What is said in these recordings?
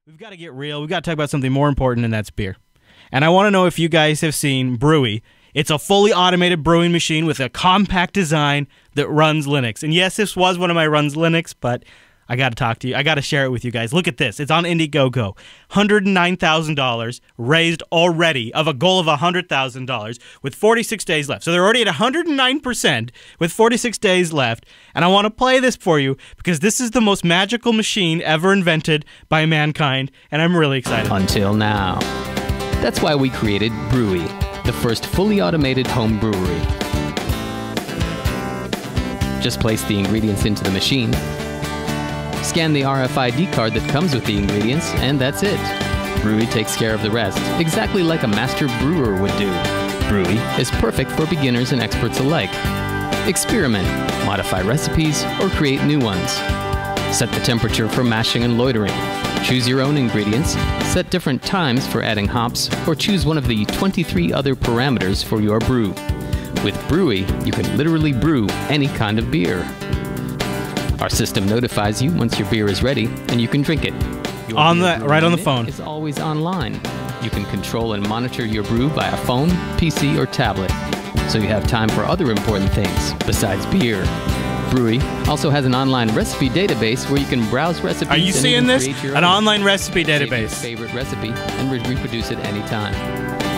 We've got to get real. We've got to talk about something more important, and that's beer. And I want to know if you guys have seen Brewy. It's a fully automated brewing machine with a compact design that runs Linux. And yes, this was one of my runs Linux, but I got to talk to you. I got to share it with you guys. Look at this. It's on Indiegogo. $109,000 raised already of a goal of $100,000 with 46 days left. So they're already at 109% with 46 days left. And I want to play this for you because this is the most magical machine ever invented by mankind. And I'm really excited. Until now. That's why we created Brewy, the first fully automated home brewery. Just place the ingredients into the machine, scan the RFID card that comes with the ingredients, and that's it. Brewy takes care of the rest, exactly like a master brewer would do. Brewy is perfect for beginners and experts alike. Experiment, modify recipes, or create new ones. Set the temperature for mashing and loitering. Choose your own ingredients, set different times for adding hops, or choose one of the 23 other parameters for your brew. With Brewy, you can literally brew any kind of beer. Our system notifies you once your beer is ready, and you can drink it. Right on the phone. It's always online. You can control and monitor your brew via phone, PC, or tablet, so you have time for other important things besides beer. Brewy also has an online recipe database where you can browse recipes. Are you seeing this? An online recipe database. Save your favorite recipe and reproduce it anytime.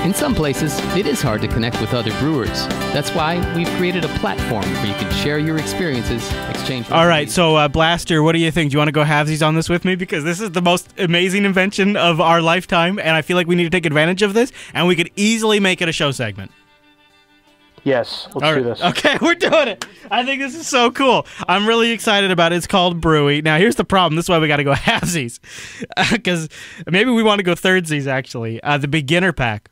In some places, it is hard to connect with other brewers. That's why we've created a platform where you can share your experiences, exchange recipes. All right, so Blaster, what do you think? Do you want to go halvesies on this with me? Because this is the most amazing invention of our lifetime, and I feel like we need to take advantage of this, and we could easily make it a show segment. Yes, let's do this. Okay, we're doing it. I think this is so cool. I'm really excited about it. It's called Brewy. Now, here's the problem. This is why we got to go halvesies. Because maybe we want to go thirdsies, actually. The beginner pack,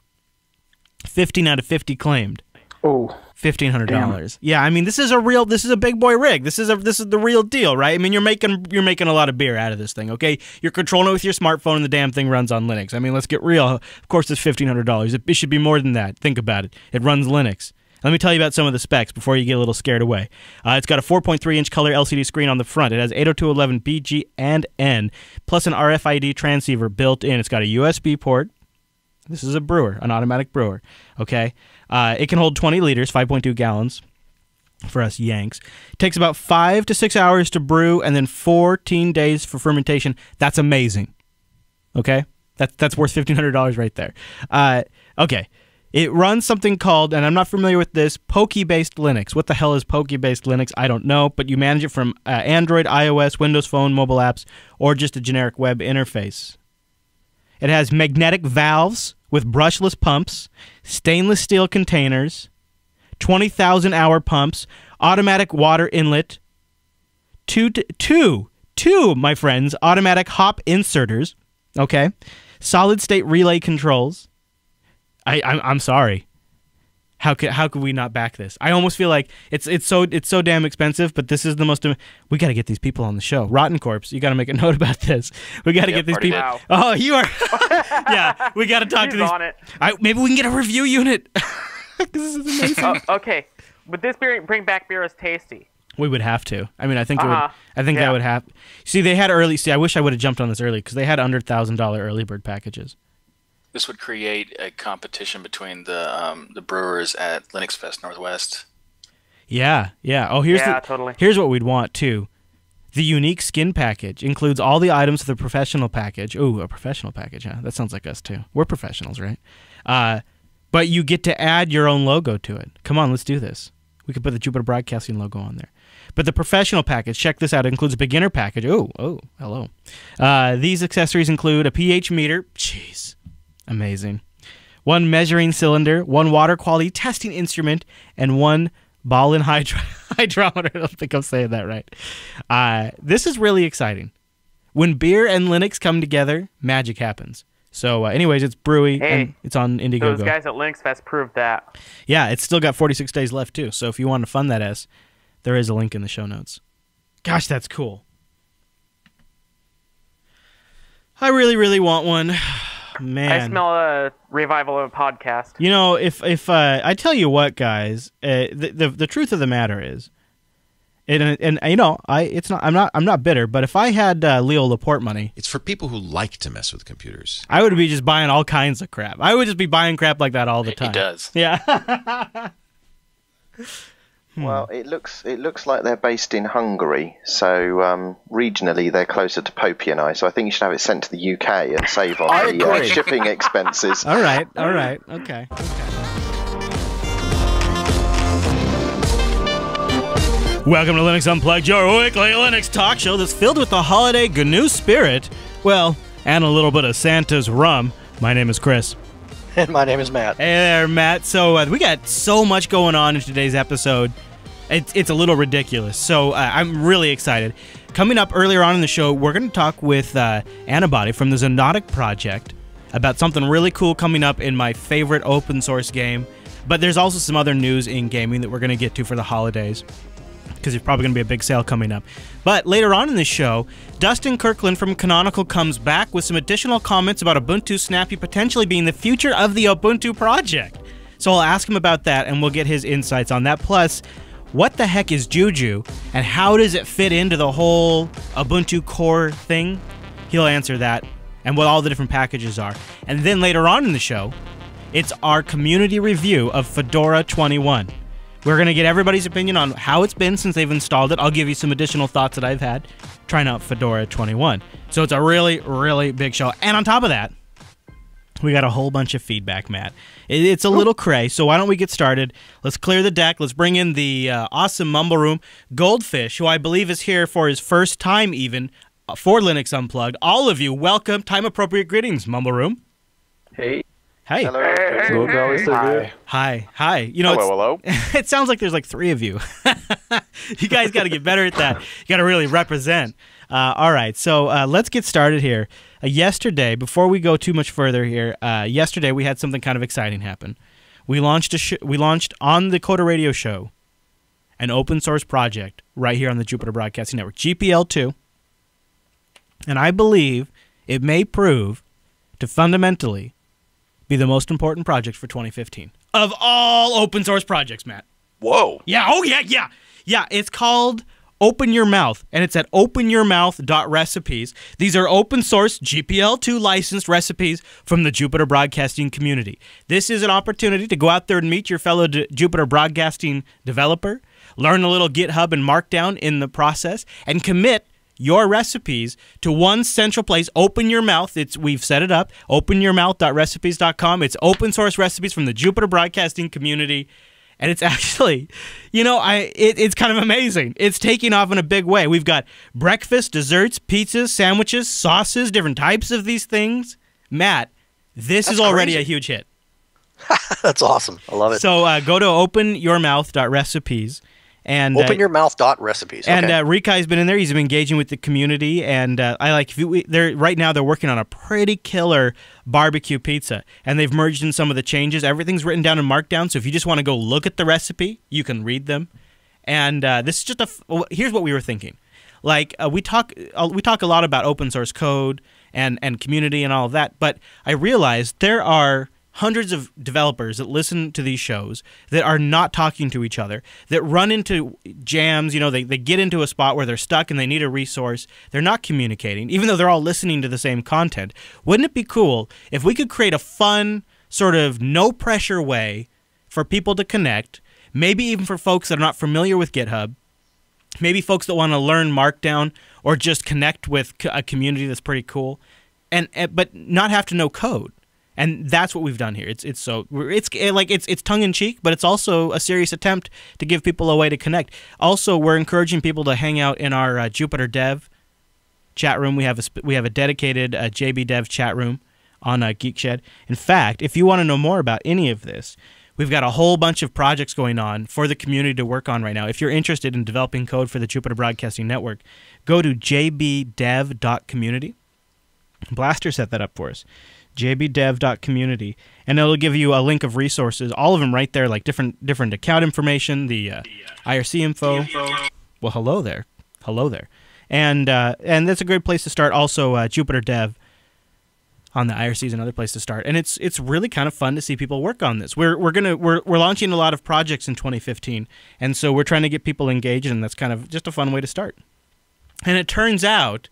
15 out of 50 claimed. Oh. $1,500. Yeah, I mean, this is a big boy rig. This is the real deal, right? I mean, you're making a lot of beer out of this thing, okay? You're controlling it with your smartphone, and the damn thing runs on Linux. I mean, let's get real. Of course, it's $1,500. It should be more than that. Think about it. It runs Linux. Let me tell you about some of the specs before you get a little scared away. It's got a 4.3-inch color LCD screen on the front. It has 802.11 BG and N, plus an RFID transceiver built in. It's got a USB port. This is a brewer, an automatic brewer, okay? It can hold 20 liters, 5.2 gallons for us Yanks. It takes about 5 to 6 hours to brew and then 14 days for fermentation. That's amazing, okay? That's worth $1,500 right there. Okay. It runs something called, and I'm not familiar with this, Poke-based Linux. What the hell is Poke-based Linux? I don't know, but you manage it from Android, iOS, Windows Phone, mobile apps, or just a generic web interface. It has magnetic valves with brushless pumps, stainless steel containers, 20,000-hour pumps, automatic water inlet, two, my friends, automatic hop inserters, okay, solid-state relay controls. I'm sorry. How could we not back this? I almost feel like it's so damn expensive, but this is the most. We got to get these people on the show. Rotten Corpse, you got to make a note about this. We got to get these people. Now. Oh, you are. Yeah, we got to talk to these. On it. Maybe we can get a review unit. This is amazing. Okay, would this bring back beer as tasty? We would have to. I mean, I think it would. I think that would have. See, they had early. See, I wish I would have jumped on this early because they had $100,000 early bird packages. This would create a competition between the brewers at Linux Fest Northwest. Yeah. Oh, totally. Here's what we'd want too. The unique skin package includes all the items of the professional package. Ooh, a professional package, huh? That sounds like us too. We're professionals, right? But you get to add your own logo to it. Come on, let's do this. We could put the Jupiter Broadcasting logo on there. But the professional package, check this out, it includes a beginner package. Oh, hello. These accessories include a pH meter. Jeez. Amazing. One measuring cylinder, one water quality testing instrument, and one ball and hydrometer. I don't think I'm saying that right. This is really exciting. When beer and Linux come together, magic happens. So anyways, it's Brewy, and it's on Indiegogo. Those guys at Linux Fest proved that. Yeah, it's still got 46 days left, too. So if you want to fund that there is a link in the show notes. Gosh, that's cool. I really, really want one. Man. I smell a revival of a podcast. You know, if I tell you what, guys, the truth of the matter is, And you know, I'm not bitter, but if I had Leo Laporte money, It's for people who like to mess with computers. I would be just buying all kinds of crap. I would just be buying crap like that all the time. He does. Yeah. Well, it looks like they're based in Hungary, so regionally they're closer to Popey and I. So I think you should have it sent to the UK and save on the shipping expenses. All right. Okay. Welcome to Linux Unplugged, your weekly Linux talk show that's filled with the holiday GNU spirit. Well, and a little bit of Santa's rum. My name is Chris. And my name is Matt. Hey there, Matt. So we got so much going on in today's episode. It's a little ridiculous. So I'm really excited. Coming up earlier on in the show, we're going to talk with Antibody from the Zenotic project about something really cool coming up in my favorite open source game. But there's also some other news in gaming that we're going to get to for the holidays, because there's probably going to be a big sale coming up. But later on in the show, Dustin Kirkland from Canonical comes back with some additional comments about Ubuntu Snappy potentially being the future of the Ubuntu project. So I'll ask him about that, and we'll get his insights on that. Plus, what the heck is Juju, and how does it fit into the whole Ubuntu core thing? He'll answer that, and what all the different packages are. And then later on in the show, it's our community review of Fedora 21. We're going to get everybody's opinion on how it's been since they've installed it. I'll give you some additional thoughts that I've had trying out Fedora 21. So it's a really, really big show. And on top of that, we got a whole bunch of feedback, Matt. It's a little cray, so why don't we get started? Let's clear the deck. Let's bring in the awesome Mumble Room, Goldfish, who I believe is here for his first time even for Linux Unplugged. All of you, welcome. Time-appropriate greetings, Mumble Room. Hey. Hey. Hello. Hi. You know, Hello. it sounds like there's like three of you. You guys got to get better at that. You got to really represent. All right, so let's get started here. Yesterday, before we go too much further here, yesterday we had something kind of exciting happen. We launched on the Coda Radio Show an open source project right here on the Jupiter Broadcasting Network, GPL2, and I believe it may prove to fundamentally be the most important project for 2015 of all open source projects, Matt. Whoa. Yeah. Oh, yeah. Yeah, it's called Open Your Mouth, and it's at openyourmouth.recipes. These are open source GPL2 licensed recipes from the Jupiter Broadcasting community. This is an opportunity to go out there and meet your fellow Jupiter Broadcasting developer, learn a little GitHub and Markdown in the process, and commit your recipes to one central place. Open Your Mouth. We've set it up. Openyourmouth.recipes.com. It's open source recipes from the Jupiter Broadcasting community. And it's actually, you know, it's kind of amazing. It's taking off in a big way. We've got breakfast, desserts, pizzas, sandwiches, sauces, different types of these things. Matt, this is already a huge hit. That's awesome. I love it. So go to openyourmouth.recipes. And openyourmouth.recipes. Okay. And Rikai's been in there. He's been engaging with the community, and right now they're working on a pretty killer barbecue pizza, and they've merged in some of the changes. Everything's written down in Markdown, so if you just want to go look at the recipe, you can read them. And this is just here's what we were thinking. Like we talk a lot about open source code and community and all of that, but I realized there are hundreds of developers that listen to these shows that are not talking to each other, that run into jams. You know, they get into a spot where they're stuck and they need a resource. They're not communicating, even though they're all listening to the same content. Wouldn't it be cool if we could create a fun, sort of no-pressure way for people to connect, maybe even for folks that are not familiar with GitHub, maybe folks that want to learn Markdown or just connect with a community that's pretty cool, but not have to know code. And that's what we've done here. It's tongue in cheek, but it's also a serious attempt to give people a way to connect. Also, we're encouraging people to hang out in our Jupiter Dev chat room. We have a dedicated JB Dev chat room on GeekShed. In fact, if you want to know more about any of this, we've got a whole bunch of projects going on for the community to work on right now. If you're interested in developing code for the Jupiter Broadcasting Network, go to jbdev.community. Blaster set that up for us. jbdev.community, and it'll give you a link of resources, all of them right there, like different account information, the IRC info. Well, hello there, and that's a great place to start. Also, Jupiter Dev on the IRC is another place to start, and it's really kind of fun to see people work on this. We're launching a lot of projects in 2015, and so we're trying to get people engaged, and that's kind of just a fun way to start. And it turns out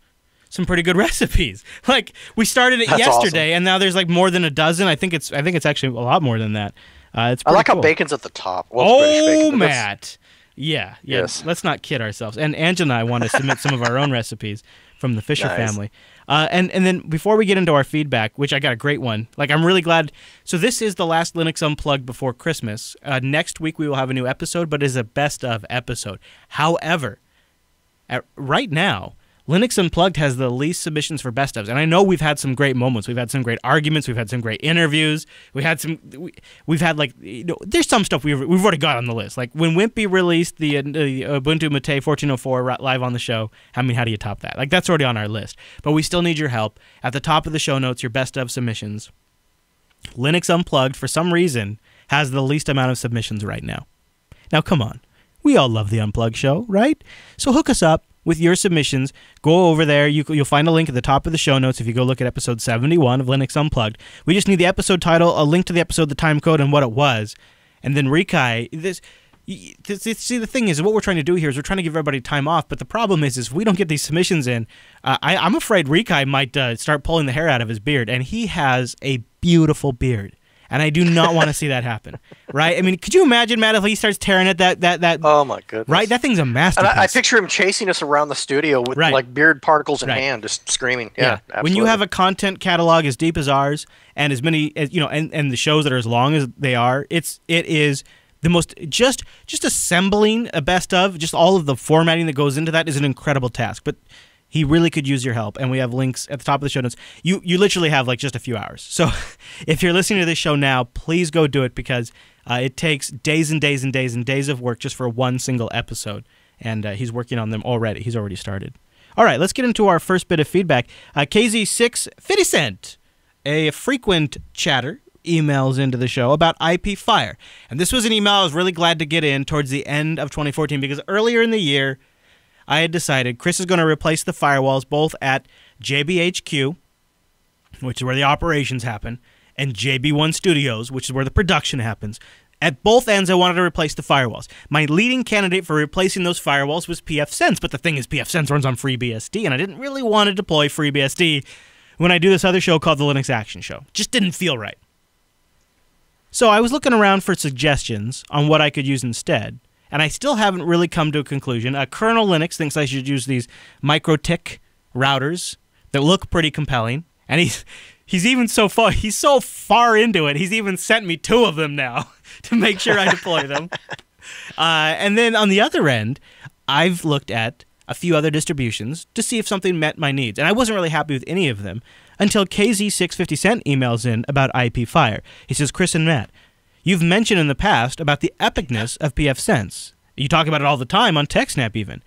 some pretty good recipes. Like, we started it yesterday, and now there's like more than a dozen. I think it's actually a lot more than that. It's I like cool. how bacon's at the top. Well, British bacon, Matt. Yeah. Yes. Let's not kid ourselves. And Angela and I want to submit some of our own recipes from the Fisher family. And then before we get into our feedback, which I got a great one, like, I'm really glad. So this is the last Linux Unplugged before Christmas. Next week we will have a new episode, but it is a best of episode. However, right now, Linux Unplugged has the least submissions for best ofs, and I know we've had some great moments. We've had some great arguments. We've had some great interviews. We've had like, there's some stuff we've already got on the list. Like when Wimpy released the Ubuntu Mate 14.04 live on the show. I mean, how do you top that? Like, that's already on our list, but we still need your help. At the top of the show notes, your best of submissions. Linux Unplugged, for some reason, has the least amount of submissions right now. Now, come on. We all love the Unplugged show, right? So hook us up with your submissions. Go over there. You'll find a link at the top of the show notes if you go look at episode 71 of Linux Unplugged. We just need the episode title, a link to the episode, the time code, and what it was. And then Rikai, see, the thing is, what we're trying to do here is we're trying to give everybody time off, but the problem is if we don't get these submissions in, I'm afraid Rikai might start pulling the hair out of his beard, and he has a beautiful beard. And I do not want to see that happen, right? I mean, could you imagine, Matt, if he starts tearing at that? Oh my goodness! Right, that thing's a masterpiece. And I picture him chasing us around the studio with like beard particles in hand, just screaming. Yeah, absolutely. When you have a content catalog as deep as ours, and as many as and the shows that are as long as they are, it is the most just assembling a best of, just all of the formatting that goes into that is an incredible task. But he really could use your help, and we have links at the top of the show notes. You literally have like just a few hours. So if you're listening to this show now, please go do it, because it takes days and days and days and days of work just for one single episode, and he's working on them already. He's already started. All right, let's get into our first bit of feedback. KZ650 a frequent chatter, emails into the show about IP Fire. And this was an email I was really glad to get in towards the end of 2014, because earlier in the year, I had decided Chris is going to replace the firewalls both at JBHQ, which is where the operations happen, and JB1 Studios, which is where the production happens. At both ends, I wanted to replace the firewalls. My leading candidate for replacing those firewalls was pfSense, but the thing is, pfSense runs on FreeBSD, and I didn't really want to deploy FreeBSD when I do this other show called the Linux Action Show. Just didn't feel right. So I was looking around for suggestions on what I could use instead, and I still haven't really come to a conclusion. Kernel Linux thinks I should use these MikroTik routers that look pretty compelling, and he's even so far into it, he's even sent me 2 of them now to make sure I deploy them. And then on the other end, I've looked at a few other distributions to see if something met my needs, and I wasn't really happy with any of them until KZ650 emails in about IP Fire. He says, Chris and Matt, you've mentioned in the past about the epicness of pfSense. You talk about it all the time on TechSnap even.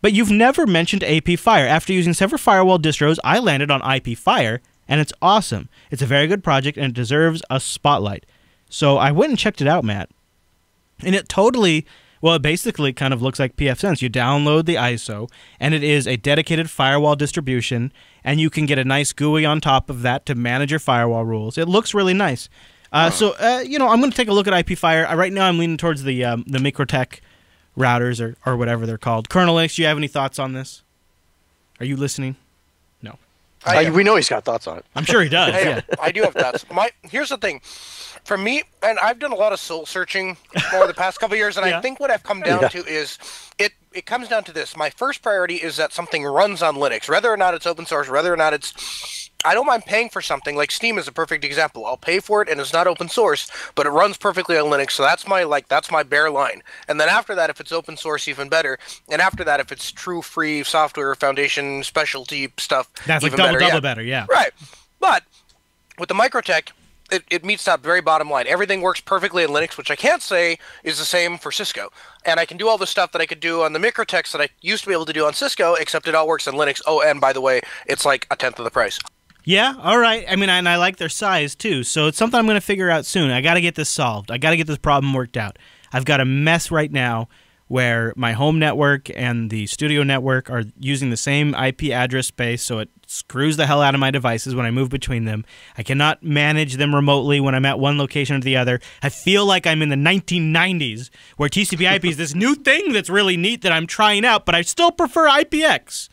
But you've never mentioned IP Fire. After using several firewall distros, I landed on IP Fire, and it's awesome. It's a very good project, and it deserves a spotlight. So I went and checked it out, Matt. And it totally, well, it basically kind of looks like pfSense. You download the ISO, and it is a dedicated firewall distribution, and you can get a nice GUI on top of that to manage your firewall rules. It looks really nice. I'm going to take a look at IP Fire. Right now I'm leaning towards the MikroTik routers or whatever they're called. Colonel Linux, do you have any thoughts on this? Are you listening? No. We know he's got thoughts on it. I'm sure he does. Yeah. I do have thoughts. Here's the thing. For me, and I've done a lot of soul searching over the past couple of years, and I think what I've come down to is it comes down to this. My first priority is that something runs on Linux, whether or not it's open source, whether or not it's... I don't mind paying for something. Like Steam is a perfect example. I'll pay for it, and it's not open source, but it runs perfectly on Linux, so that's my bare line. And then after that, if it's open source, even better. And after that, if it's true free software foundation specialty stuff, that's even like double better. better, yeah. Right. But with the MikroTik, it meets that very bottom line. Everything works perfectly in Linux, which I can't say is the same for Cisco. And I can do all the stuff that I could do on the MikroTiks that I used to be able to do on Cisco, except it all works on Linux. Oh, and by the way, it's like 1/10 of the price. Yeah, all right. I mean, and I like their size, too, so it's something I'm going to figure out soon. I got to get this solved. I got to get this problem worked out. I've got a mess right now where my home network and the studio network are using the same IP address space, so it screws the hell out of my devices when I move between them. I cannot manage them remotely when I'm at one location or the other. I feel like I'm in the 1990s, where TCP/IP is this new thing that's really neat that I'm trying out, but I still prefer IPX.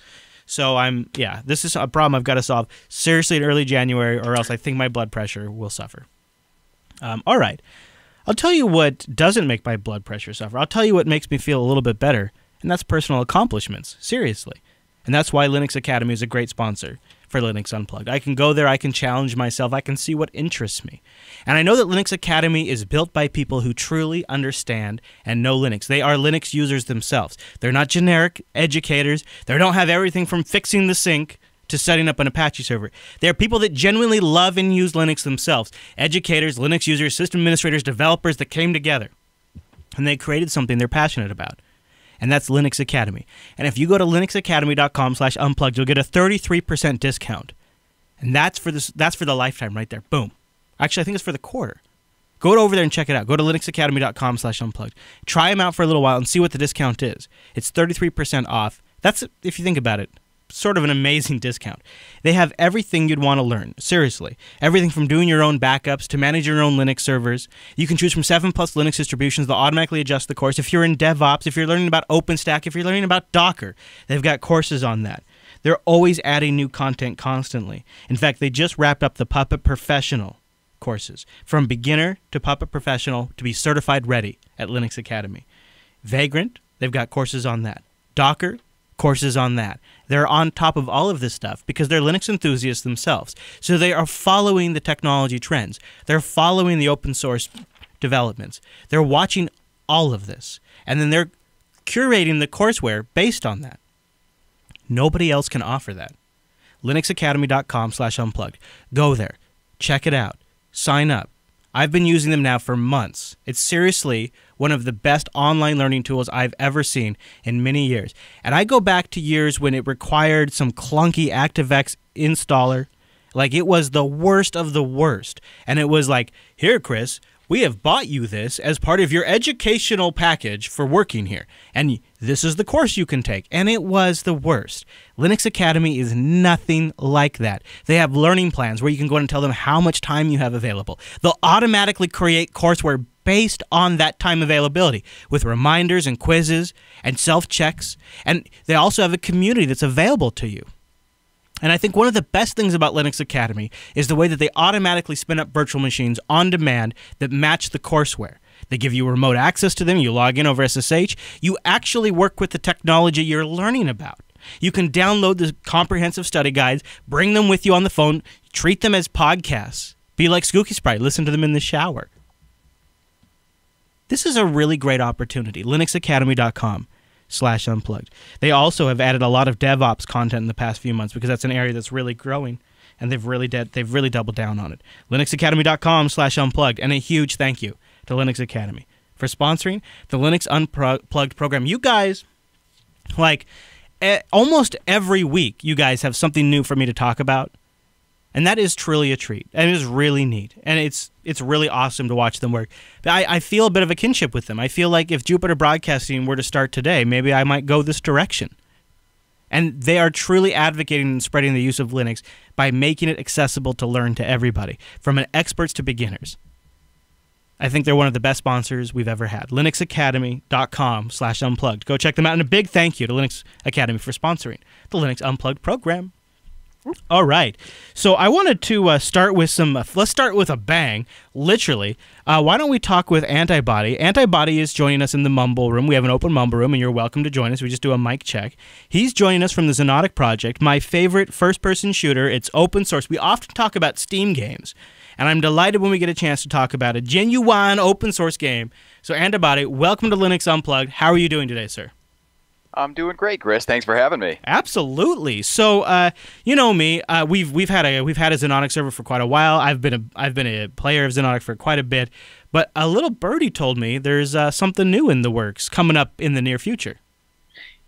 So this is a problem I've got to solve seriously in early January, or else I think my blood pressure will suffer. All right. I'll tell you what doesn't make my blood pressure suffer. I'll tell you what makes me feel a little bit better, and that's personal accomplishments, seriously. And that's why Linux Academy is a great sponsor for Linux Unplugged. I can go there, I can challenge myself, I can see what interests me. And I know that Linux Academy is built by people who truly understand and know Linux. They are Linux users themselves. They're not generic educators. They don't have everything from fixing the sync to setting up an Apache server. They are people that genuinely love and use Linux themselves. Educators, Linux users, system administrators, developers that came together. And they created something they're passionate about. And that's Linux Academy. And if you go to linuxacademy.com/unplugged, you'll get a 33% discount. And that's for the lifetime right there. Boom. Actually, I think it's for the quarter. Go over there and check it out. Go to linuxacademy.com/unplugged. Try them out for a little while and see what the discount is. It's 33% off. That's, if you think about it, sort of an amazing discount. They have everything you'd want to learn. Seriously. Everything from doing your own backups to manage your own Linux servers. You can choose from 7+ Linux distributions. They'll automatically adjust the course. If you're in DevOps, if you're learning about OpenStack, if you're learning about Docker, they've got courses on that. They're always adding new content constantly. In fact, they just wrapped up the Puppet Professional courses. From beginner to Puppet Professional to be certified ready at Linux Academy. Vagrant, they've got courses on that. Docker, courses on that. They're on top of all of this stuff because they're Linux enthusiasts themselves. So they are following the technology trends. They're following the open source developments. They're watching all of this. And then they're curating the courseware based on that. Nobody else can offer that. linuxacademy.com/unplugged. Go there. Check it out. Sign up. I've been using them now for months. It's seriously one of the best online learning tools I've ever seen in many years. And I go back to years when it required some clunky ActiveX installer. Like, it was the worst of the worst. And it was like, here, Chris, we have bought you this as part of your educational package for working here. And this is the course you can take. And it was the worst. Linux Academy is nothing like that. They have learning plans where you can go in and tell them how much time you have available. They'll automatically create courseware based on that time availability with reminders and quizzes and self-checks. And they also have a community that's available to you. And I think one of the best things about Linux Academy is the way that they automatically spin up virtual machines on demand that match the courseware. They give you remote access to them. You log in over SSH. You actually work with the technology you're learning about. You can download the comprehensive study guides, bring them with you on the phone, treat them as podcasts. Be like Skooky Sprite. Listen to them in the shower. This is a really great opportunity. linuxacademy.com/unplugged. They also have added a lot of DevOps content in the past few months because that's an area that's really growing, and they've really doubled down on it. linuxacademy.com/unplugged, and a huge thank you to Linux Academy for sponsoring the Linux Unplugged program. You guys, like, almost every week, you guys have something new for me to talk about, and that is truly a treat, and it is really neat, and it's really awesome to watch them work. I feel a bit of a kinship with them. I feel like if Jupiter Broadcasting were to start today, maybe I might go this direction. And they are truly advocating and spreading the use of Linux by making it accessible to learn to everybody, from experts to beginners. I think they're one of the best sponsors we've ever had. linuxacademy.com/unplugged. Go check them out. And a big thank you to Linux Academy for sponsoring the Linux Unplugged program. All right. So I wanted to start with some, let's start with a bang, literally. Why don't we talk with Antibody? Antibody is joining us in the Mumble Room. We have an open Mumble Room, and you're welcome to join us. We just do a mic check. He's joining us from the Zenotic project, my favorite first-person shooter. It's open source. We often talk about Steam games, and I'm delighted when we get a chance to talk about a genuine open source game. So Antibody, welcome to Linux Unplugged. How are you doing today, sir? I'm doing great, Chris. Thanks for having me. Absolutely. So, you know me. We've had a Zenotic server for quite a while. I've been a player of Zenotic for quite a bit. But a little birdie told me there's something new in the works coming up in the near future.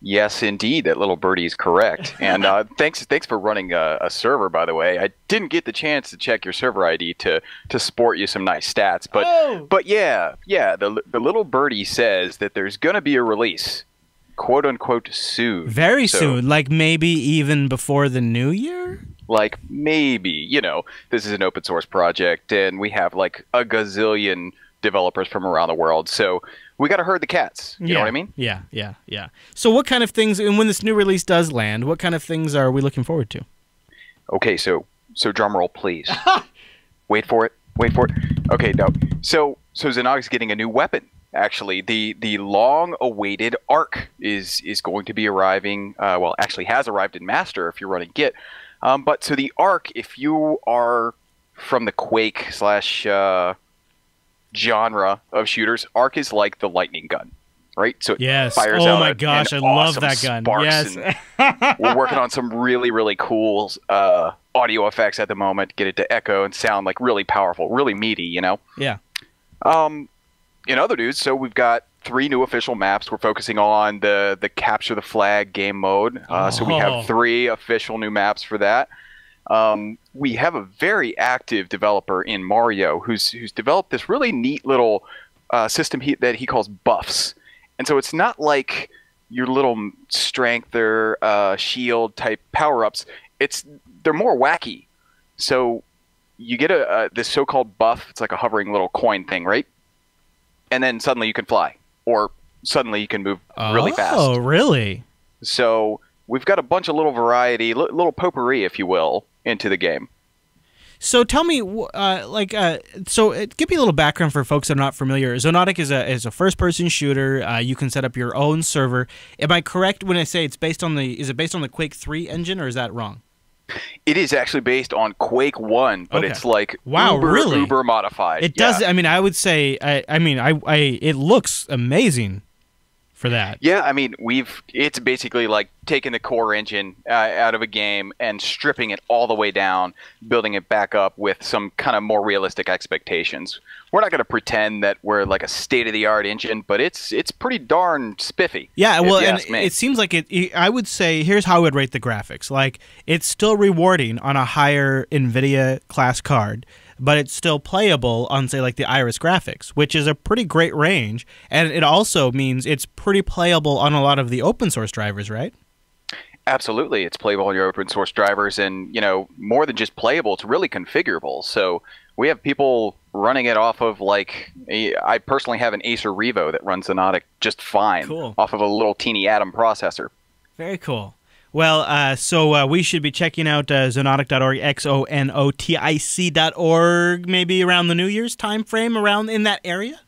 Yes, indeed, that little birdie is correct. And thanks for running a server, by the way. I didn't get the chance to check your server ID to sport you some nice stats, but yeah, the little birdie says that there's gonna be a release, quote unquote, soon. Very soon, like maybe even before the new year. Like maybe, this is an open source project, and we have like a gazillion developers from around the world, so we got to herd the cats. You know what I mean? Yeah. So what kind of things, and when this new release does land, what kind of things are we looking forward to? Okay, so drum roll, please. Wait for it. Okay, no. So Zenotic's getting a new weapon. Actually, the long-awaited Arc is going to be arriving. Well, actually has arrived in Master if you're running Git. But so the Arc, if you are from the Quake / genre of shooters, Arc is like the lightning gun, right? So it fires out. Oh my gosh, I love that gun. Yes. We're working on some really, really cool audio effects at the moment. Get it to echo and sound like really powerful, really meaty, Yeah. In other news, so we've got 3 new official maps. We're focusing on the capture the flag game mode. So we have 3 official new maps for that. We have a very active developer in Mario who's developed this really neat little system that he calls buffs. And so it's not like your little strength or shield type power-ups. They're more wacky. So you get this so-called buff. It's like a hovering little coin thing, right? And then suddenly you can fly, or suddenly you can move really fast. Oh, really? So we've got a bunch of little variety, little potpourri, if you will, into the game. So tell me, give me a little background for folks that are not familiar. Xonotic is a first-person shooter. You can set up your own server. Am I correct when I say is it based on the Quake 3 engine, or is that wrong? It is actually based on Quake 1, but it's like uber modified. It does. I mean, I would say. It looks amazing for that. Yeah, I mean, it's basically like taking the core engine out of a game and stripping it all the way down, building it back up with some kind of more realistic expectations. We're not going to pretend that we're like a state-of-the-art engine, but it's pretty darn spiffy. Yeah, well, and it seems like I would say, here's how I would rate the graphics. Like, it's still rewarding on a higher NVIDIA class card, but it's still playable on, say, like the Iris graphics, which is a pretty great range. And it also means it's pretty playable on a lot of the open source drivers, right? Absolutely. It's playable on your open source drivers, and, more than just playable, it's really configurable. So we have people running it off of, I personally have an Acer Revo that runs Zenotic just fine off of a little teeny Atom processor. Very cool. Well, so we should be checking out Xonotic.org, Xonotic.org, maybe around the New Year's time frame, around in that area?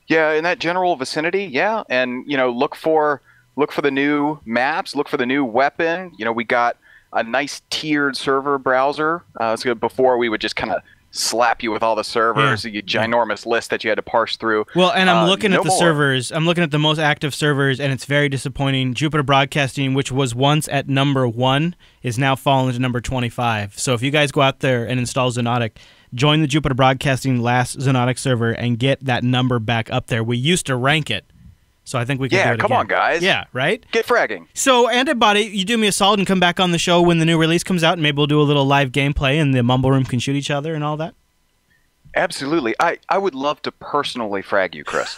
Yeah, in that general vicinity, yeah. And, look for the new maps, look for the new weapon. We got a nice tiered server browser. So before we would just kind of slap you with all the servers, a ginormous list that you had to parse through. Well, and I'm looking at the servers. I'm looking at the most active servers, and it's very disappointing. Jupiter Broadcasting, which was once at number 1, is now fallen to number 25. So if you guys go out there and install Zenotic, join the Jupiter Broadcasting last Zenotic server and get that number back up there. We used to rank it. So I think we can do it again. Yeah, come on, guys. Yeah, right? Get fragging. So, Antibody, you do me a solid and come back on the show when the new release comes out, and maybe we'll do a little live gameplay and the Mumble Room can shoot each other and all that? Absolutely. I would love to personally frag you, Chris.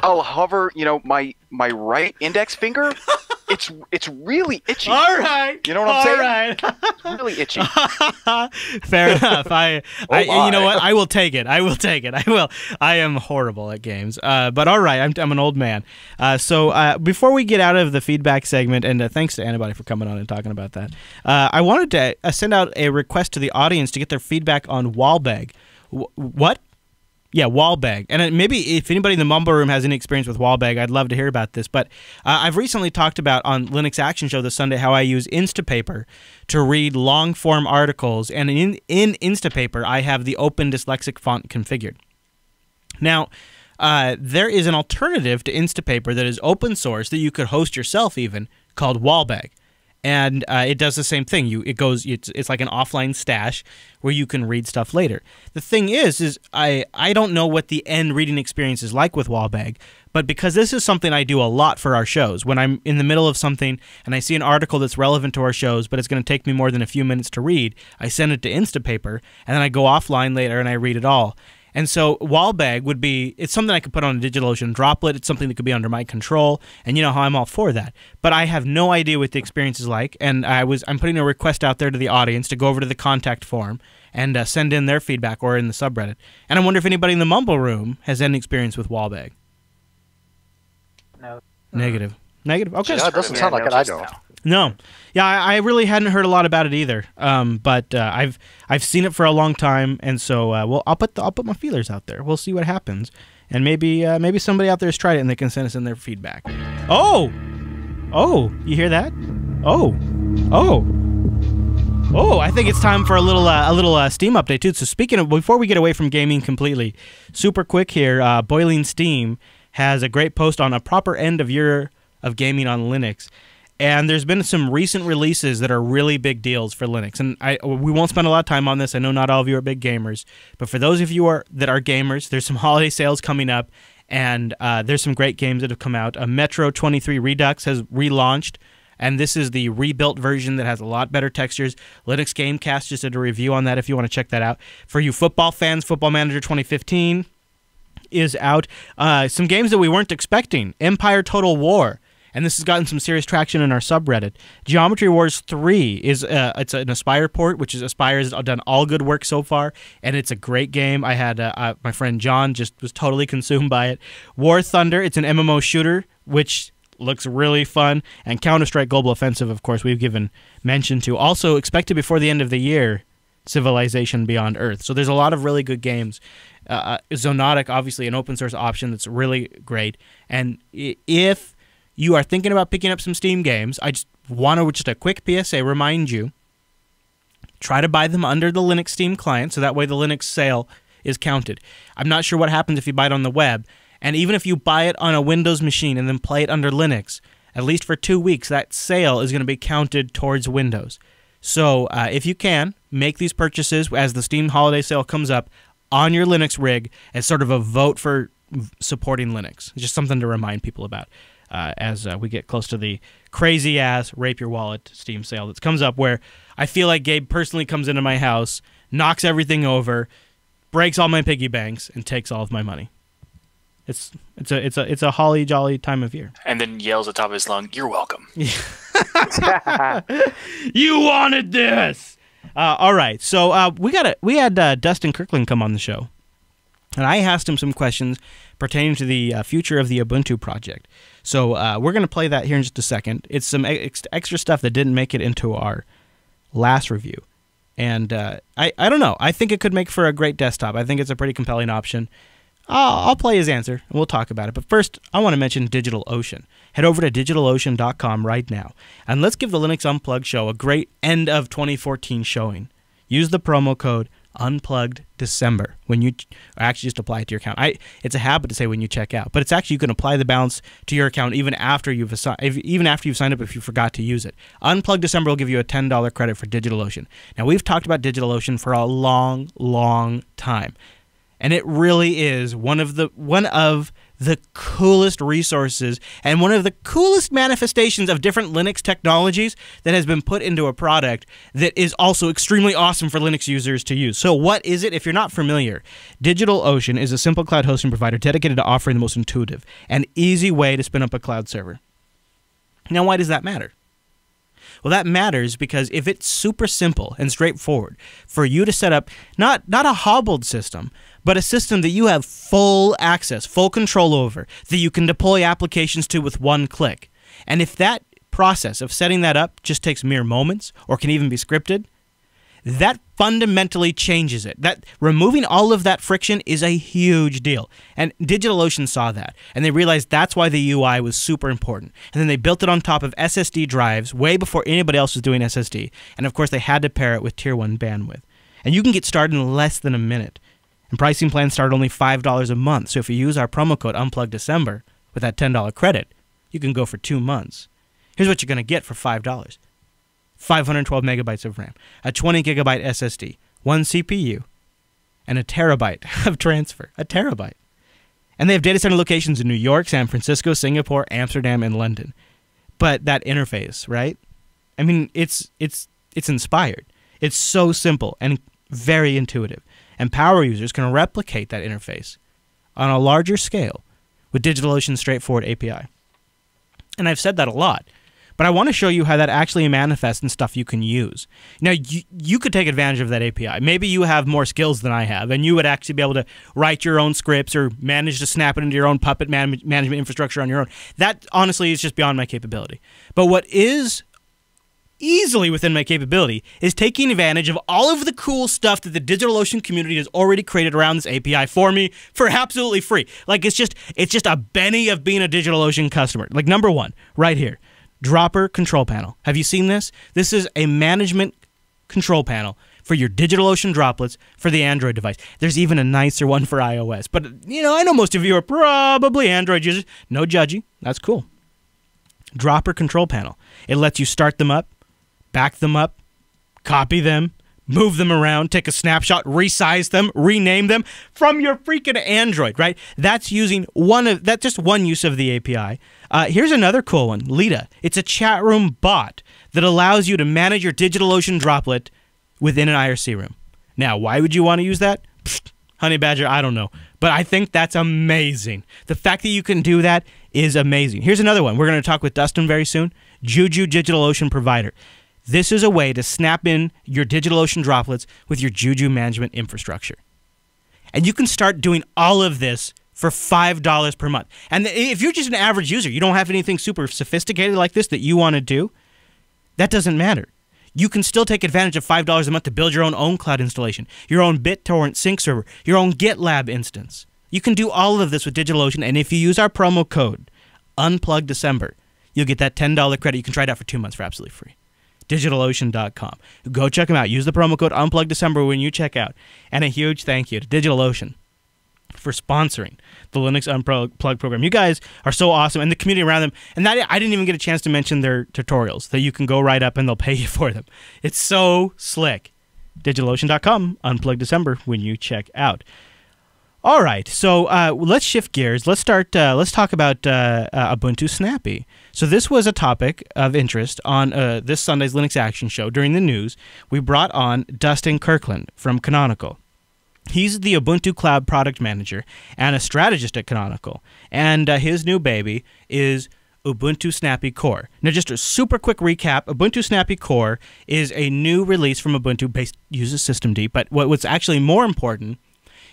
I'll hover, my right index finger. It's really itchy. All right. You know what I'm saying? All right. It's really itchy. Fair enough. You know what? I will take it. I will. I am horrible at games. But all right. I'm an old man. So before we get out of the feedback segment, and thanks to Antibody for coming on and talking about that, I wanted to send out a request to the audience to get their feedback on Wallabag. What? Yeah, Wallabag. And maybe if anybody in the Mumble Room has any experience with Wallabag, I'd love to hear about this. But I've recently talked about on Linux Action Show this Sunday how I use Instapaper to read long-form articles. And in Instapaper, I have the Open Dyslexic font configured. Now, there is an alternative to Instapaper that is open source that you could host yourself even, called Wallabag. And it does the same thing. It's like an offline stash where you can read stuff later. The thing is I don't know what the end reading experience is like with Wallabag, but because this is something I do a lot for our shows, when I'm in the middle of something and I see an article that's relevant to our shows, but it's going to take me more than a few minutes to read, I send it to Instapaper, and then I go offline later and I read it all. And so Wallabag it's something I could put on a DigitalOcean droplet. It's something that could be under my control, and you know how I'm all for that. But I have no idea what the experience is like, and I'm putting a request out there to the audience to go over to the contact form and send in their feedback or in the subreddit. And I wonder if anybody in the Mumble Room has any experience with Wallabag. No. Negative. Okay. Yeah, it doesn't sound like it. I don't. No, yeah, I really hadn't heard a lot about it either. But I've seen it for a long time, and so I'll put my feelers out there. We'll see what happens, and maybe somebody out there has tried it and they can send us in their feedback. Oh, you hear that? Oh, I think it's time for a little Steam update too. So speaking of, before we get away from gaming completely, super quick here, Boiling Steam has a great post on a proper end of year of gaming on Linux. And there's been some recent releases that are really big deals for Linux. And we won't spend a lot of time on this. I know not all of you are big gamers. But for those of you that are gamers, there's some holiday sales coming up. And there's some great games that have come out. Metro 23 Redux has relaunched. And this is the rebuilt version that has a lot better textures. Linux Gamecast just did a review on that if you want to check that out. For you football fans, Football Manager 2015 is out. Some games that we weren't expecting. Empire Total War. And this has gotten some serious traction in our subreddit. Geometry Wars 3 is it's an Aspire port, which is Aspire has done all good work so far, and it's a great game. I had my friend John just was totally consumed by it. War Thunder, it's an MMO shooter, which looks really fun. And Counter-Strike Global Offensive, of course, we've given mention to. Also, expected before the end of the year, Civilization Beyond Earth. So there's a lot of really good games. Xonotic, obviously, an open source option that's really great. And if you are thinking about picking up some Steam games, I just want to, just a quick PSA, remind you, try to buy them under the Linux Steam client, so that way the Linux sale is counted. I'm not sure what happens if you buy it on the web, and even if you buy it on a Windows machine and then play it under Linux, at least for 2 weeks, that sale is going to be counted towards Windows. So if you can, make these purchases as the Steam holiday sale comes up on your Linux rig as sort of a vote for supporting Linux. It's just something to remind people about. As we get close to the crazy-ass Rape Your Wallet Steam sale that comes up, where I feel like Gabe personally comes into my house, knocks everything over, breaks all my piggy banks, and takes all of my money. It's a holly jolly time of year. And then yells at the top of his lung, "You're welcome." You wanted this! All right, so we had Dustin Kirkland come on the show, and I asked him some questions pertaining to the future of the Ubuntu project. So we're going to play that here in just a second. It's some extra stuff that didn't make it into our last review. And I don't know. I think it could make for a great desktop. I think it's a pretty compelling option. I'll play his answer, and we'll talk about it. But first, I want to mention DigitalOcean. Head over to DigitalOcean.com right now, and let's give the Linux Unplugged show a great end of 2014 showing. Use the promo code Unplugged December when you actually just apply it to your account. It's a habit to say when you check out, but it's actually you can apply the balance to your account even after you've signed up if you forgot to use it. Unplugged December will give you a $10 credit for DigitalOcean. Now we've talked about DigitalOcean for a long, long time, and it really is one of the coolest resources and one of the coolest manifestations of different Linux technologies that has been put into a product that is also extremely awesome for Linux users to use. So what is it? If you're not familiar, DigitalOcean is a simple cloud hosting provider dedicated to offering the most intuitive and easy way to spin up a cloud server. Now, why does that matter? Well, that matters because if it's super simple and straightforward for you to set up not a hobbled system, but a system that you have full access, full control over, that you can deploy applications to with one click. And if that process of setting that up just takes mere moments or can even be scripted, that fundamentally changes it. That removing all of that friction is a huge deal. And DigitalOcean saw that, and they realized that's why the UI was super important. And then they built it on top of SSD drives way before anybody else was doing SSD. And of course, they had to pair it with Tier 1 bandwidth. And you can get started in less than a minute. And pricing plans start only $5 a month. So if you use our promo code UnpluggedDecember with that $10 credit, you can go for 2 months. Here's what you're going to get for $5. 512 megabytes of RAM, a 20 gigabyte SSD, 1 CPU, and a terabyte of transfer. A terabyte. And they have data center locations in New York, San Francisco, Singapore, Amsterdam, and London. But that interface, right? I mean, it's inspired. It's so simple and very intuitive. And power users can replicate that interface on a larger scale with DigitalOcean's straightforward API. And I've said that a lot. But I want to show you how that actually manifests in stuff you can use. Now, you could take advantage of that API. Maybe you have more skills than I have, and you would actually be able to write your own scripts or manage to snap it into your own Puppet management infrastructure on your own. That, honestly, is just beyond my capability. But what is easily within my capability is taking advantage of all of the cool stuff that the DigitalOcean community has already created around this API for me for absolutely free. Like, it's just a Benny of being a DigitalOcean customer. Like, number one, right here. Dropper control panel. Have you seen this? This is a management control panel for your DigitalOcean droplets for the Android device. There's even a nicer one for iOS. But, I know most of you are probably Android users. No judgy. That's cool. Dropper control panel. It lets you start them up, back them up, copy them, move them around, take a snapshot, resize them, rename them from your freaking Android, right? That's just one use of the API. Here's another cool one, Lita. It's a chat room bot that allows you to manage your DigitalOcean droplet within an IRC room. Now, why would you want to use that? Pfft, Honey Badger, I don't know. But I think that's amazing. The fact that you can do that is amazing. Here's another one. We're going to talk with Dustin very soon. Juju DigitalOcean Provider. This is a way to snap in your DigitalOcean droplets with your Juju management infrastructure. And you can start doing all of this for $5 per month. And if you're just an average user, you don't have anything super sophisticated like this that you want to do, that doesn't matter. You can still take advantage of $5 a month to build your own cloud installation, your own BitTorrent sync server, your own GitLab instance. You can do all of this with DigitalOcean, and if you use our promo code, Unplugged December, you'll get that $10 credit. You can try it out for 2 months for absolutely free. DigitalOcean.com. Go check them out. Use the promo code UnpluggedDecember when you check out. And a huge thank you to DigitalOcean for sponsoring the Linux Unplugged program. You guys are so awesome, and the community around them. And that I didn't even get a chance to mention their tutorials that you can go write up and they'll pay you for them. It's so slick. DigitalOcean.com, Unplugged December when you check out. All right, so let's shift gears. Let's start. Let's talk about Ubuntu Snappy. So this was a topic of interest on this Sunday's Linux Action Show. During the news, we brought on Dustin Kirkland from Canonical. He's the Ubuntu Cloud Product Manager and a strategist at Canonical. And his new baby is Ubuntu Snappy Core. Now, just a super quick recap. Ubuntu Snappy Core is a new release from Ubuntu, uses systemd. But what's actually more important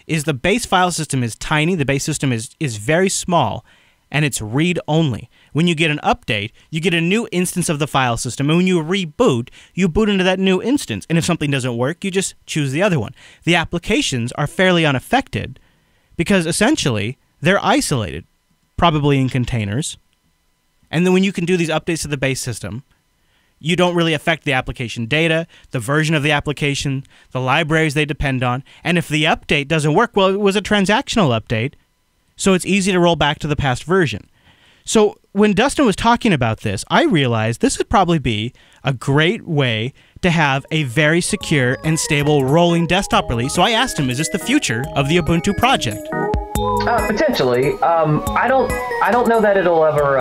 is the base file system is tiny, the base system is very small, and it's read-only. When you get an update, you get a new instance of the file system, and when you reboot, you boot into that new instance, and if something doesn't work, you just choose the other one. The applications are fairly unaffected because, essentially, they're isolated, probably in containers, and then when you can do these updates to the base system, you don't really affect the application data, the version of the application, the libraries they depend on. And if the update doesn't work, well, it was a transactional update, so it's easy to roll back to the past version. So when Dustin was talking about this, I realized this would probably be a great way to have a very secure and stable rolling desktop release. So I asked him, is this the future of the Ubuntu project? Potentially. I don't know that it'll ever...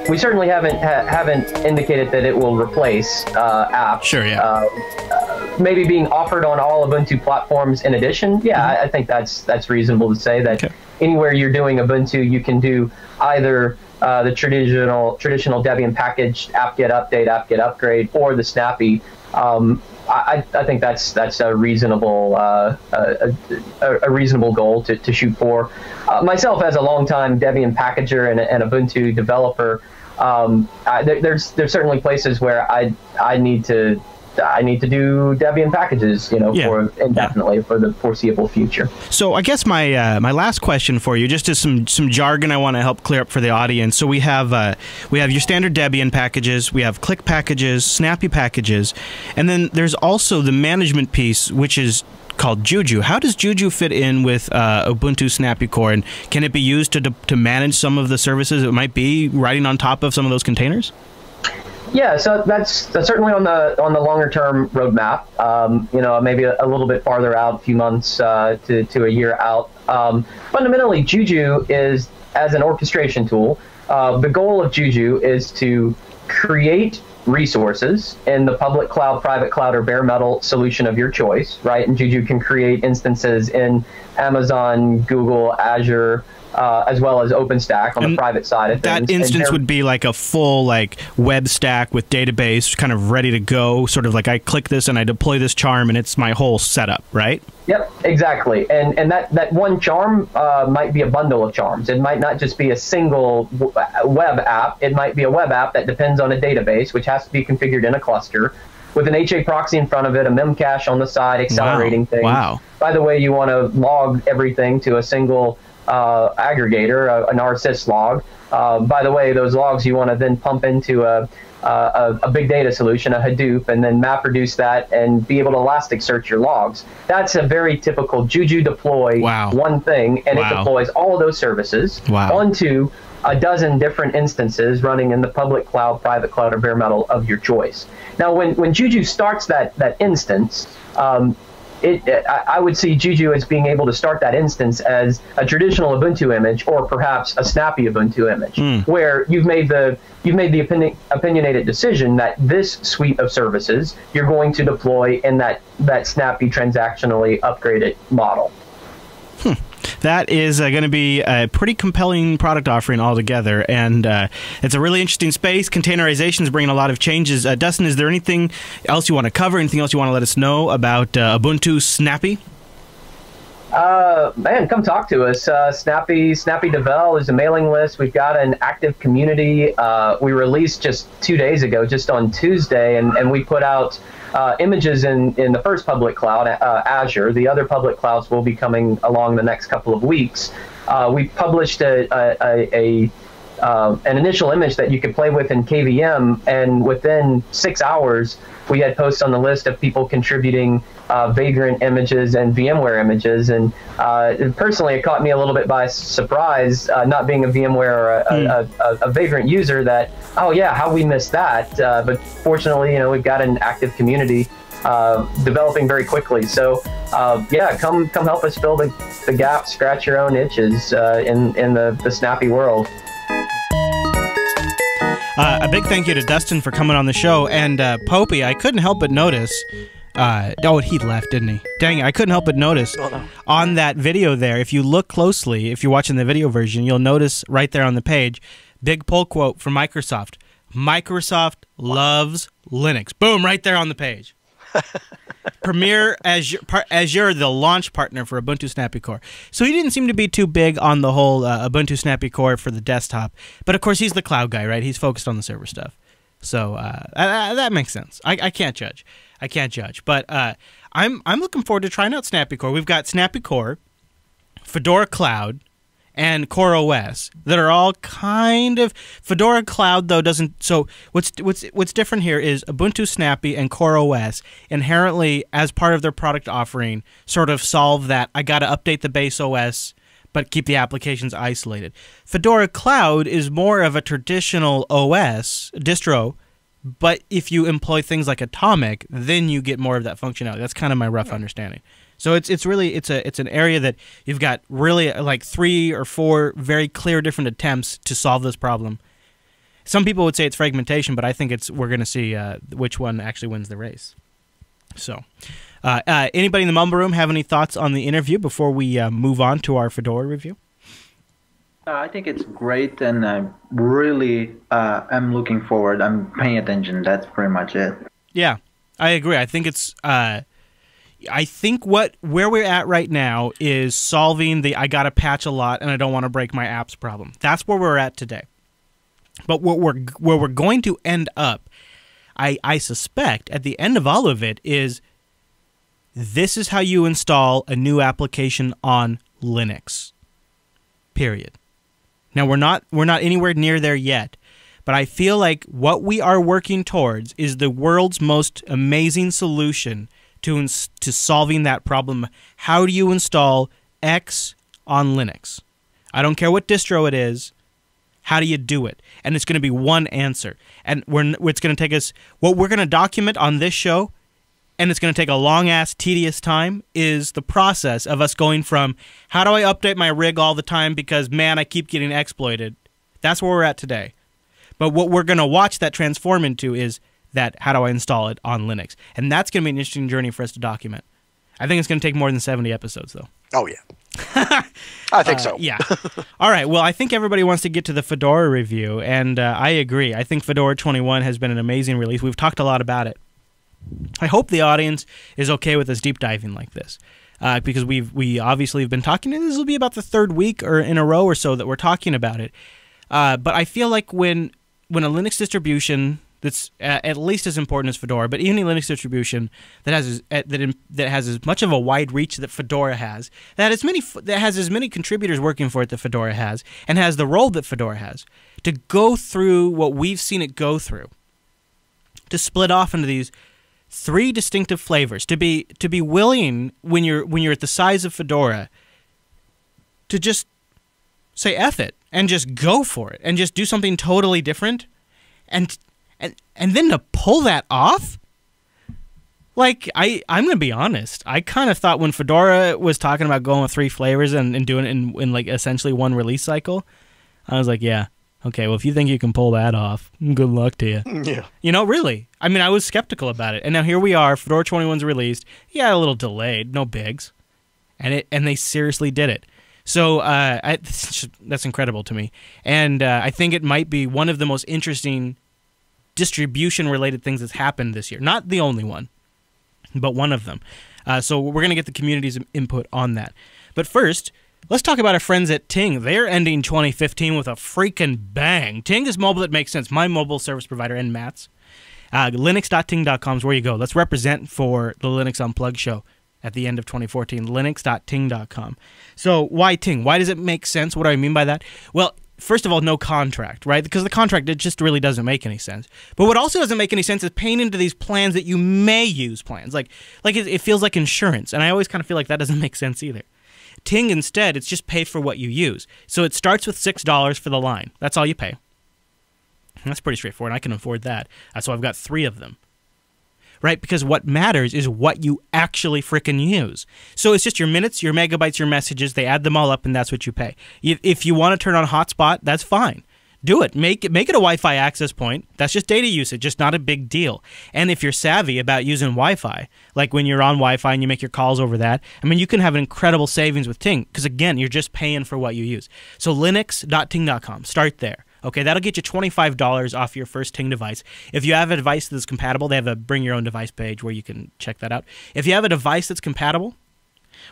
we certainly haven't indicated that it will replace apps. Sure, yeah. Maybe being offered on all Ubuntu platforms in addition. Yeah, I think that's reasonable to say that anywhere you're doing Ubuntu, you can do either the traditional Debian package, apt-get update, apt-get upgrade, or the Snappy. I think that's a reasonable goal to shoot for. Myself, as a longtime Debian packager and Ubuntu developer, there's certainly places where I need to do Debian packages, for indefinitely for the foreseeable future. So I guess my last question for you, just as some jargon I want to help clear up for the audience. So we have your standard Debian packages, we have Click packages, Snappy packages, and then there's also the management piece, which is called Juju. How does Juju fit in with Ubuntu Snappy Core, and can it be used to manage some of the services it might be writing on top of some of those containers? Yeah, so that's certainly on the longer term roadmap. Maybe a little bit farther out, a few months to a year out. Fundamentally, Juju is as an orchestration tool. The goal of Juju is to create resources in the public cloud, private cloud, or bare metal solution of your choice, right? And Juju can create instances in Amazon, Google, Azure, as well as OpenStack on the private side of things. That instance would be like a full web stack with database kind of ready to go, sort of like I click this and I deploy this charm and it's my whole setup, right? Yep, exactly. And that one charm might be a bundle of charms. It might not just be a single web app. It might be a web app that depends on a database, which has to be configured in a cluster, with an HA proxy in front of it, a memcache on the side, accelerating things. Wow. By the way, you want to log everything to a single aggregator, an RSys log. By the way, those logs you want to then pump into a big data solution, a Hadoop, and then MapReduce that and be able to Elasticsearch your logs. That's a very typical Juju deploy one thing, and it deploys all of those services onto a dozen different instances running in the public cloud, private cloud, or bare metal of your choice. Now, when Juju starts that instance, I would see Juju as being able to start that instance as a traditional Ubuntu image, or perhaps a Snappy Ubuntu image, where you've made the opinionated decision that this suite of services you're going to deploy in that Snappy transactionally upgraded model. That is going to be a pretty compelling product offering altogether, and it's a really interesting space. Containerization is bringing a lot of changes. Dustin, is there anything else you want to cover? Anything else you want to let us know about Ubuntu Snappy? Man, come talk to us. Snappy Devel is a mailing list. We've got an active community. We released just 2 days ago, just on Tuesday, and we put out images in the first public cloud, Azure. The other public clouds will be coming along the next couple of weeks. We published an initial image that you could play with in KVM, and within 6 hours, we had posts on the list of people contributing Vagrant images and VMware images. And personally, it caught me a little bit by surprise, not being a VMware or a Vagrant user, that, oh yeah, how we missed that. But fortunately, we've got an active community developing very quickly. So yeah, come help us fill the gap, scratch your own itches in the Snappy world. A big thank you to Dustin for coming on the show, and Popey, I couldn't help but notice. He left, didn't he? Dang it, I couldn't help but notice on that video there, if you look closely, if you're watching the video version, you'll notice right there on the page, big pull quote from Microsoft. Microsoft loves Linux. Boom, right there on the page. Premier Azure, the launch partner for Ubuntu Snappy Core. So he didn't seem to be too big on the whole Ubuntu Snappy Core for the desktop. But of course, he's the cloud guy, right? He's focused on the server stuff. So that makes sense. I can't judge. I can't judge. But I'm looking forward to trying out Snappy Core. We've got Snappy Core, Fedora Cloud, and Core OS that are all kind of Fedora Cloud, though, doesn't. So what's different here is Ubuntu Snappy and Core OS inherently, as part of their product offering, sort of solve that I got to update the base OS but keep the applications isolated. Fedora Cloud is more of a traditional OS distro, but if you employ things like Atomic, then you get more of that functionality. That's kind of my rough understanding. So it's really an area that you've got really like 3 or 4 very clear different attempts to solve this problem. Some people would say it's fragmentation, but I think we're going to see which one actually wins the race. So, anybody in the Mumble Room have any thoughts on the interview before we move on to our Fedora review? I think it's great, and I really am looking forward. I'm paying attention. That's pretty much it. Yeah, I agree. I think it's. I think where we're at right now is solving the I gotta patch a lot and I don't want to break my apps problem. That's where we're at today. But where we're going to end up, I suspect, at the end of all of it is this is how you install a new application on Linux. Period. Now we're not anywhere near there yet, but I feel like what we are working towards is the world's most amazing solution to solving that problem. How do you install X on Linux? I don't care what distro it is. How do you do it? And it's going to be one answer. And it's going to take us, what we're going to document on this show, and it's going to take a long-ass, tedious time, is the process of us going from, how do I update my rig all the time because, man, I keep getting exploited. That's where we're at today. But what we're going to watch that transform into is that, how do I install it on Linux? And that's going to be an interesting journey for us to document. I think it's going to take more than 70 episodes, though. Oh, yeah. I think so. Yeah. All right. Well, I think everybody wants to get to the Fedora review, and I agree. I think Fedora 21 has been an amazing release. We've talked a lot about it. I hope the audience is okay with us deep diving like this, because we obviously have been talking, and this will be about the third week or in a row or so that we're talking about it. But I feel like when a Linux distribution that's at least as important as Fedora, but even a Linux distribution that has as much of a wide reach that Fedora has, that has as many contributors working for it that Fedora has, and has the role that Fedora has, to go through what we've seen it go through, to split off into these 3 distinctive flavors, to be willing when you're at the size of Fedora, to just say F it and just go for it and just do something totally different, and then to pull that off, like, I'm going to be honest, I kind of thought when Fedora was talking about going with 3 flavors and doing it in like essentially one release cycle, I was like, yeah, okay, well, if you think you can pull that off, good luck to you. Yeah. You know, really. I mean, I was skeptical about it. And now here we are, Fedora 21's released. Yeah, a little delayed, no bigs. And they seriously did it. So that's incredible to me. And I think it might be one of the most interesting distribution-related things that's happened this year. Not the only one, but one of them. So we're going to get the community's input on that. But first, let's talk about our friends at Ting. They're ending 2015 with a freaking bang. Ting is mobile that makes sense. My mobile service provider and Matt's. Linux.ting.com is where you go. Let's represent for the Linux Unplugged show at the end of 2014. Linux.ting.com. So why Ting? Why does it make sense? What do I mean by that? Well, first of all, no contract, right? Because the contract, it just really doesn't make any sense. But what also doesn't make any sense is paying into these plans that you may use plans. Like it feels like insurance, and I always kind of feel like that doesn't make sense either. Ting, instead, it's just pay for what you use. So it starts with $6 for the line. That's all you pay. And that's pretty straightforward. I can afford that. So I've got 3 of them. Right? Because what matters is what you actually frickin' use. So it's just your minutes, your megabytes, your messages. They add them all up, and that's what you pay. If you want to turn on hotspot, that's fine. Do it. Make it a Wi-Fi access point. That's just data usage, just not a big deal. And if you're savvy about using Wi-Fi, like when you're on Wi-Fi and you make your calls over that, I mean, you can have an incredible savings with Ting, because again, you're just paying for what you use. So linux.ting.com. Start there. Okay, that'll get you $25 off your first Ting device. If you have a device that's compatible, they have a bring your own device page where you can check that out. If you have a device that's compatible,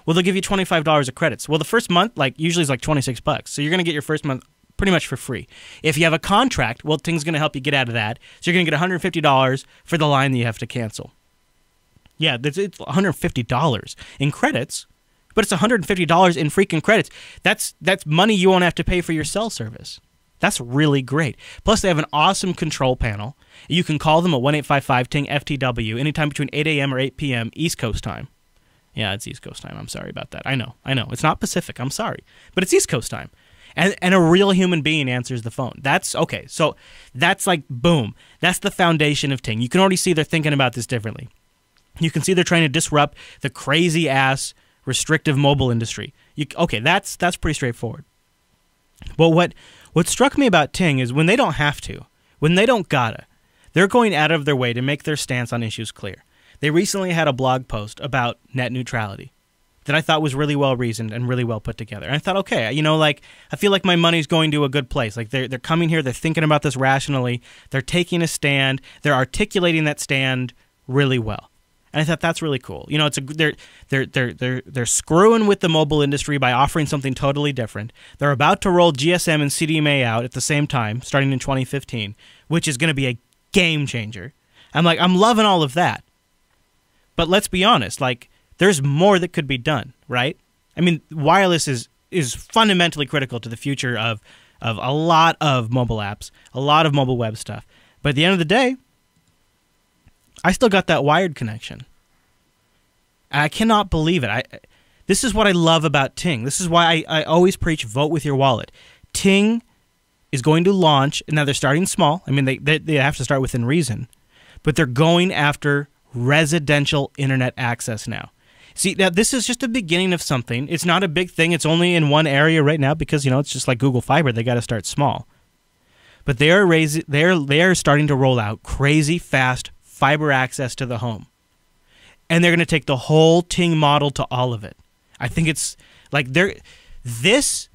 well, they'll give you $25 of credits. Well, the first month, usually is like $26. So you're going to get your first month pretty much for free. If you have a contract, well, Ting's going to help you get out of that. So you're going to get $150 for the line that you have to cancel. Yeah, it's $150 in credits, but it's $150 in freaking credits. That's money you won't have to pay for your cell service. That's really great. Plus, they have an awesome control panel. You can call them at 1-855-TING-FTW anytime between 8 a.m. or 8 p.m. East Coast time. Yeah, it's East Coast time. I'm sorry about that. I know. It's not Pacific. I'm sorry. But it's East Coast time. And a real human being answers the phone. That's okay. So that's like, boom. That's the foundation of Ting. You can already see they're thinking about this differently. You can see they're trying to disrupt the crazy-ass restrictive mobile industry. Okay, that's pretty straightforward. But what struck me about Ting is when they don't have to, when they don't gotta, they're going out of their way to make their stance on issues clear. They recently had a blog post about net neutrality that I thought was really well reasoned and really well put together. And I thought, okay, I feel like my money's going to a good place. Like they're coming here, they're thinking about this rationally, they're taking a stand, they're articulating that stand really well. And I thought that's really cool. They're screwing with the mobile industry by offering something totally different. They're about to roll GSM and CDMA out at the same time, starting in 2015, which is going to be a game changer. I'm loving all of that. But let's be honest, there's more that could be done, right? I mean, wireless is fundamentally critical to the future of a lot of mobile apps, a lot of mobile web stuff. But at the end of the day, I still got that wired connection. And I cannot believe it. This is what I love about Ting. This is why I always preach vote with your wallet. Ting is going to launch. Now they're starting small. I mean, they have to start within reason, but they're going after residential internet access now. See, now this is just the beginning of something. It's not a big thing. It's only in one area right now because, you know, it's just like Google Fiber. They got to start small. But they are starting to roll out crazy fast fiber access to the home. And they're going to take the whole Ting model to all of it. I think it's like this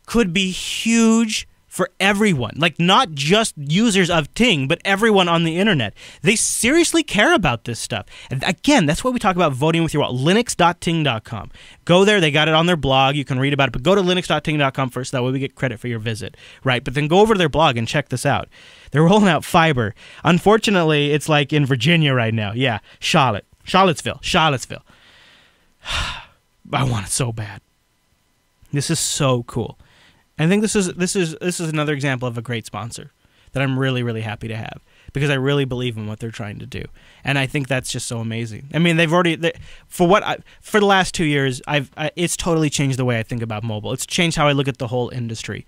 could be huge for everyone. Like, not just users of Ting, but everyone on the internet. They seriously care about this stuff. And again, that's why we talk about voting with your wallet. Linux.ting.com. Go there. They got it on their blog. You can read about it. But go to linux.ting.com first. That way we get credit for your visit. Right? But then go over to their blog and check this out. They're rolling out fiber. Unfortunately, it's like in Virginia right now. Yeah, Charlottesville. I want it so bad. This is so cool. I think this is another example of a great sponsor that I'm really, really happy to have because I really believe in what they're trying to do, and I think that's just so amazing. I mean, for the last 2 years, it's totally changed the way I think about mobile. It's changed how I look at the whole industry,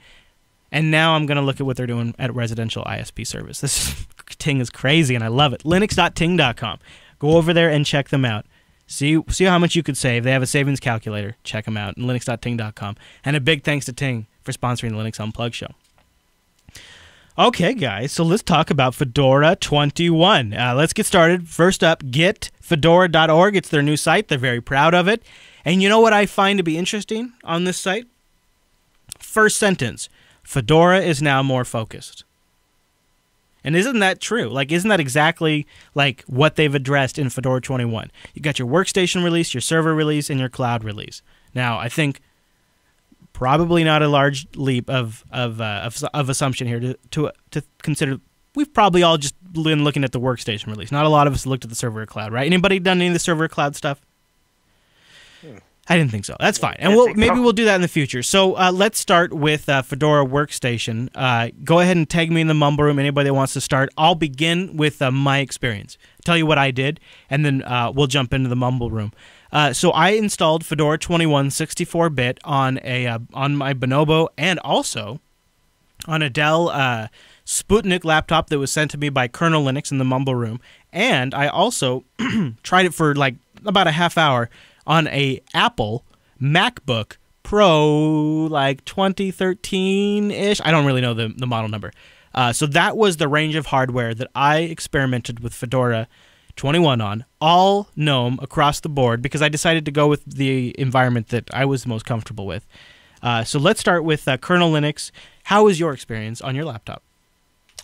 and now I'm going to look at what they're doing at residential ISP service. Ting is crazy, and I love it. Linux.ting.com. Go over there and check them out. See how much you could save. They have a savings calculator. Check them out. Linux.ting.com. And a big thanks to Ting for sponsoring the Linux Unplugged show. Okay, guys, so let's talk about Fedora 21. Let's get started. First up, getfedora.org. It's their new site. They're very proud of it. And you know what I find to be interesting on this site? First sentence, Fedora is now more focused. And isn't that true? Like, isn't that exactly like what they've addressed in Fedora 21? You got your workstation release, your server release, and your cloud release. Now, I think probably not a large leap of assumption here to consider. We've probably all just been looking at the workstation release. Not a lot of us looked at the server or cloud, right? Anybody done any of the server or cloud stuff? I didn't think so. That's fine. And maybe we'll do that in the future. So let's start with Fedora Workstation. Go ahead and tag me in the mumble room, anybody that wants to start. I'll begin with my experience. Tell you what I did, and then we'll jump into the mumble room. So I installed Fedora 21 64-bit on my Bonobo and also on a Dell Sputnik laptop that was sent to me by Kernel Linux in the mumble room. And I also tried it for like about a half hour on a Apple MacBook Pro, like 2013-ish. I don't really know the model number. So that was the range of hardware that I experimented with Fedora 21 on, all GNOME across the board, because I decided to go with the environment that I was most comfortable with. So let's start with Kernel Linux. How was your experience on your laptop?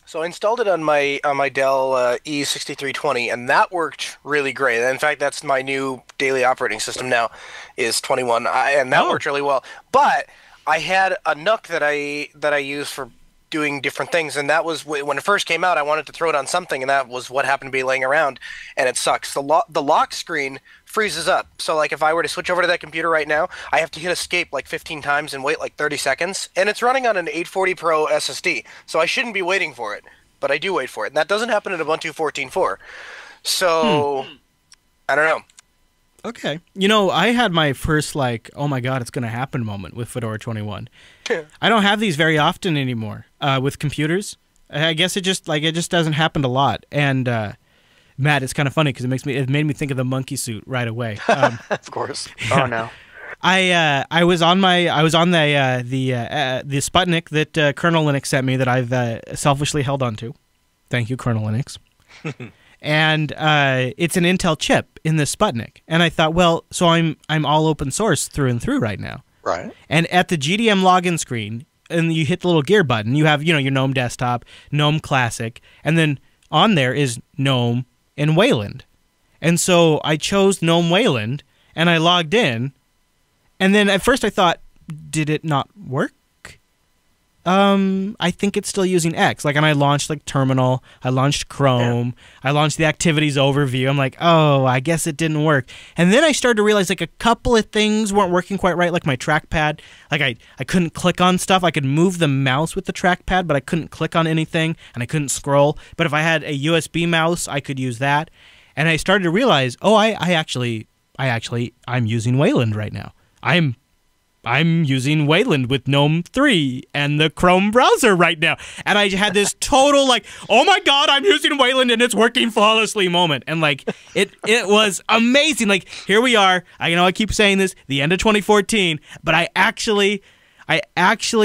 So I installed it on my Dell E6320, and that worked really great. In fact, that's my new daily operating system now, is 21, and that worked really well. But I had a NUC that I use for doing different things, and that was when it first came out. I wanted to throw it on something, and that was what happened to be laying around, and it sucks. The lock screen freezes up. So like if I were to switch over to that computer right now, I have to hit escape like 15 times and wait like 30 seconds, and it's running on an 840 Pro SSD, so I shouldn't be waiting for it, but I do wait for it, and that doesn't happen in Ubuntu 14.4. So I don't know. Okay. You know, I had my first like, oh my god, it's going to happen moment with Fedora 21. I don't have these very often anymore with computers. I guess it just doesn't happen a lot. And Matt, it's kind of funny because it made me think of the monkey suit right away. Of course. Yeah. Oh no. I was on the Sputnik that Kernel Linux sent me that I've selfishly held onto. Thank you, Kernel Linux. And it's an Intel chip in this Sputnik, and I thought, well, so I'm all open source through and through right now. Right. And at the GDM login screen, and you hit the little gear button, you have your GNOME desktop, GNOME Classic, and then on there is GNOME and Wayland. And so I chose GNOME Wayland, and I logged in, and then at first I thought, did it not work? I think it's still using X. Like, and I launched like Terminal, I launched Chrome, I launched the activities overview. I'm like, oh, I guess it didn't work. And then I started to realize like a couple of things weren't working quite right, like my trackpad. Like I couldn't click on stuff. I could move the mouse with the trackpad, but I couldn't click on anything, and I couldn't scroll. But if I had a USB mouse, I could use that. And I started to realize, oh, I'm using Wayland right now. I'm I'm using Wayland with GNOME 3 and the Chrome browser right now. And I had this total like, oh my God, I'm using Wayland and it's working flawlessly moment. And like, it was amazing. Like, here we are. I know I keep saying this, the end of 2014, but I actually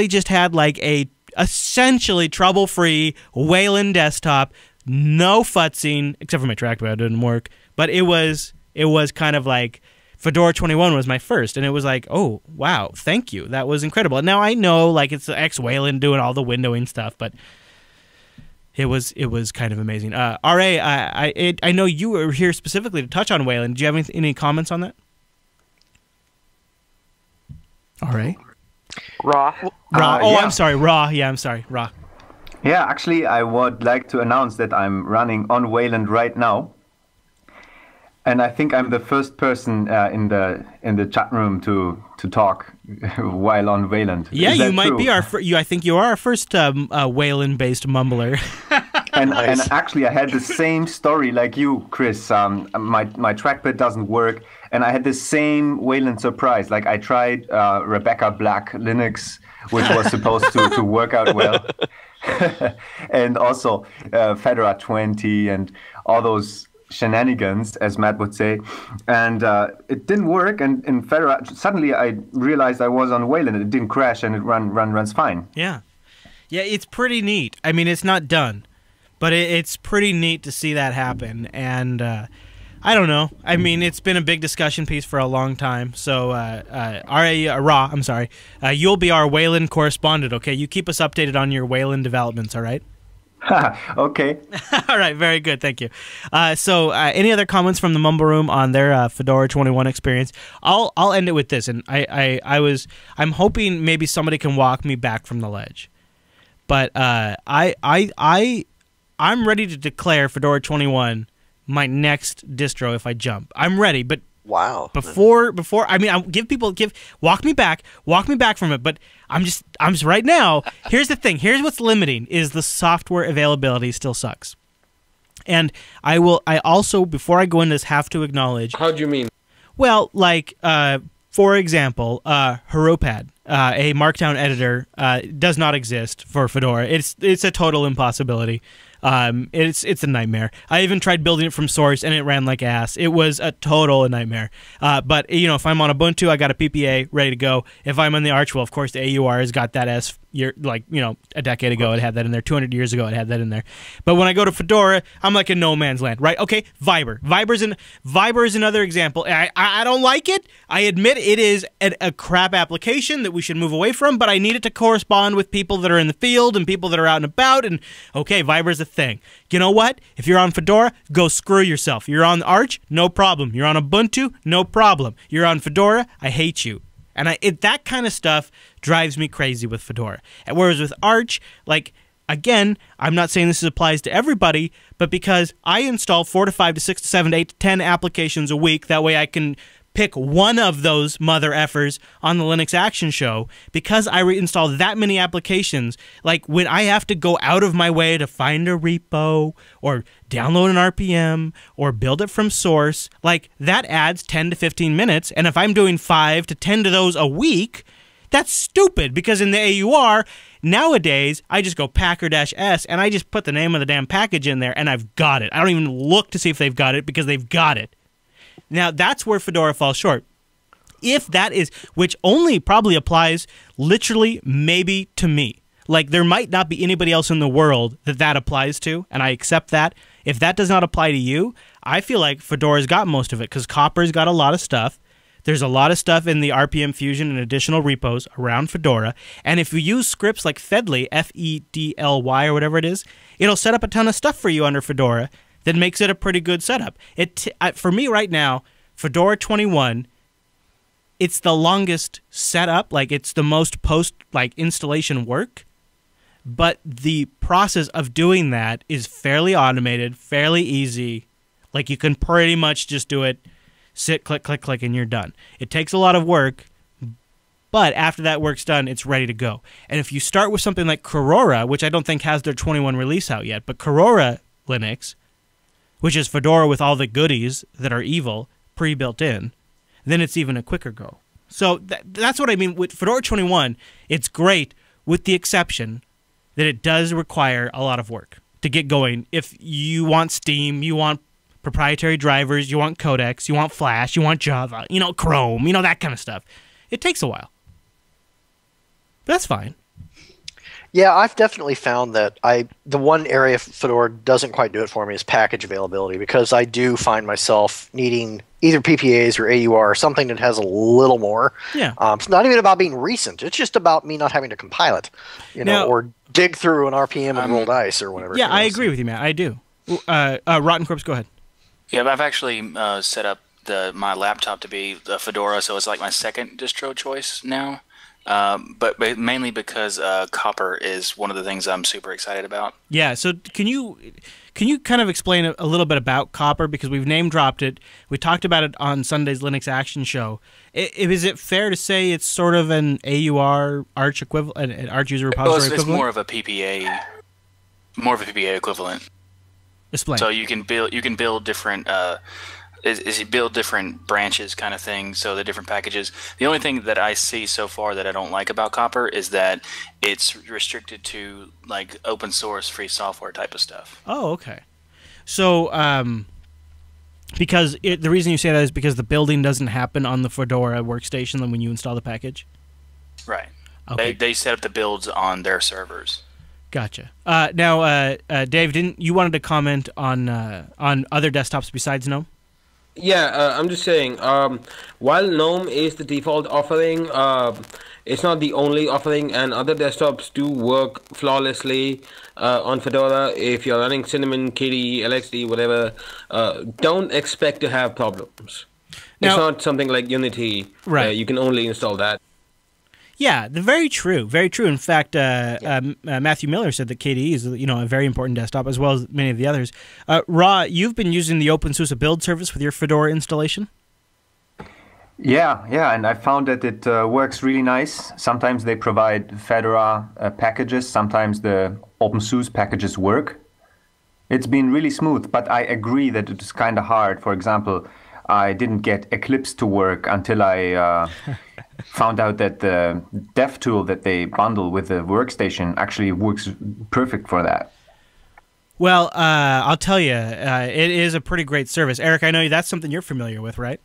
just had like a essentially trouble-free Wayland desktop, no futzing, except for my trackpad didn't work. But it was kind of like, Fedora 21 was my first, and it was like, oh, wow, thank you. That was incredible. And now I know, like, it's the ex-Wayland doing all the windowing stuff, but it was kind of amazing. R.A., I know you were here specifically to touch on Wayland. Do you have any comments on that? R.A.? Raw. Oh, yeah. I'm sorry, Raw. Yeah, I'm sorry, Raw. Yeah, actually, I would like to announce that I'm running on Wayland right now. And I think I'm the first person in the chat room to talk while on Wayland. Yeah, you might true? be I think you are our first Wayland-based mumbler. and actually, I had the same story like you, Chris. My trackpad doesn't work, and I had the same Wayland surprise. Like I tried Rebecca Black Linux, which was supposed to work out well, and also Fedora 20 and all those shenanigans, as Matt would say, and it didn't work. And in Fedora, suddenly I realized I was on Wayland. It didn't crash, and it runs fine. Yeah, it's pretty neat. I mean, it's not done, but it's pretty neat to see that happen. And I don't know. I mean, it's been a big discussion piece for a long time. So, Raw, I'm sorry. You'll be our Wayland correspondent. Okay, you keep us updated on your Wayland developments. All right. Okay. All right, very good, thank you. So, any other comments from the Mumble Room on their Fedora 21 experience? I'll end it with this, and I'm hoping maybe somebody can walk me back from the ledge. But I'm ready to declare Fedora 21 my next distro if I jump. I'm ready, but wow. Before I mean, walk me back from it, but I'm just right now. Here's the thing. Here's what's limiting is the software availability still sucks. And I also, before I go into this, have to acknowledge. How do you mean? Well, like for example, Heropad, a Markdown editor, does not exist for Fedora. It's a total impossibility. It's a nightmare. I even tried building it from source, and it ran like ass. It was a total nightmare. But if I'm on Ubuntu, I got a PPA ready to go. If I'm on the Arch, well, of course, the AUR has got that as a decade ago, it had that in there. 200 years ago, it had that in there. But when I go to Fedora, I'm like in no man's land, right? Okay, Viber. Viber is another example. I don't like it. I admit it is a crap application that we should move away from, but I need it to correspond with people that are in the field and people that are out and about. And okay, Viber's a thing. You know what? If you're on Fedora, go screw yourself. You're on Arch, no problem. You're on Ubuntu, no problem. You're on Fedora, I hate you. And that kind of stuff drives me crazy with Fedora. And whereas with Arch, like, again, I'm not saying this applies to everybody, but because I install 4 to 5 to 6 to 7 to 8 to 10 applications a week, that way I can pick one of those mother effers on the Linux Action Show. Because I reinstall that many applications, like when I have to go out of my way to find a repo or download an RPM or build it from source, like that adds 10 to 15 minutes. And if I'm doing 5 to 10 of those a week, that's stupid, because in the AUR, nowadays, I just go packer-s and I just put the name of the damn package in there and I've got it. I don't even look to see if they've got it because they've got it. Now, that's where Fedora falls short. If that is, which only probably applies literally maybe to me. Like, there might not be anybody else in the world that applies to, and I accept that. If that does not apply to you, I feel like Fedora's got most of it, because Copper's got a lot of stuff. There's a lot of stuff in the RPM Fusion and additional repos around Fedora. And if you use scripts like Fedly, F-E-D-L-Y or whatever it is, it'll set up a ton of stuff for you under Fedora that makes it a pretty good setup. For me right now, Fedora 21, it's the longest setup. Like, it's the most installation work. But the process of doing that is fairly automated, fairly easy. Like, you can pretty much just do it, sit, click, click, click, and you're done. It takes a lot of work, but after that work's done, it's ready to go. And if you start with something like Corora, which I don't think has their 21 release out yet, but Corora Linux, which is Fedora with all the goodies that are evil pre-built in, then it's even a quicker go. So that's what I mean with Fedora 21. It's great with the exception that it does require a lot of work to get going. If you want Steam, you want proprietary drivers, you want codecs, you want Flash, you want Java, Chrome, that kind of stuff. It takes a while. But that's fine. Yeah, I've definitely found that the one area Fedora doesn't quite do it for me is package availability, because I do find myself needing either PPAs or AUR or something that has a little more. Yeah. It's not even about being recent. It's just about me not having to compile it, or dig through an RPM and roll dice or whatever. Yeah, I agree with you, Matt. I do. Rotten Corpse, go ahead. Yeah, I've actually set up my laptop to be a Fedora, so it's like my second distro choice now. But mainly because Copper is one of the things I'm super excited about. Yeah, so can you kind of explain a little bit about Copper, because we've name dropped it. We talked about it on Sunday's Linux Action Show. Is it fair to say it's sort of an AUR Arch equivalent, an Arch user repository equivalent? It's more of a PPA equivalent. Explain. So you can build different. You build different branches kind of thing, so the different packages. The only thing that I see so far that I don't like about Copper is that it's restricted to like open source free software type of stuff. Oh, okay. So because the reason you say that is because the building doesn't happen on the Fedora workstation when you install the package? Right. Okay. They set up the builds on their servers. Gotcha. Now, Dave, you wanted to comment on other desktops besides GNOME? Yeah, I'm just saying, while GNOME is the default offering, it's not the only offering, and other desktops do work flawlessly on Fedora. If you're running Cinnamon, KDE, LXD, whatever, don't expect to have problems. Now, it's not something like Unity. Right. You can only install that. Yeah, very true. Very true. In fact, Matthew Miller said that KDE is a very important desktop, as well as many of the others. Ra, you've been using the OpenSUSE build service with your Fedora installation? Yeah, and I found that it works really nice. Sometimes they provide Fedora packages. Sometimes the OpenSUSE packages work. It's been really smooth, but I agree that it is kind of hard. For example, I didn't get Eclipse to work until I found out that the dev tool that they bundle with the workstation actually works perfect for that. Well, I'll tell you, it is a pretty great service. Eric, I know that's something you're familiar with, right?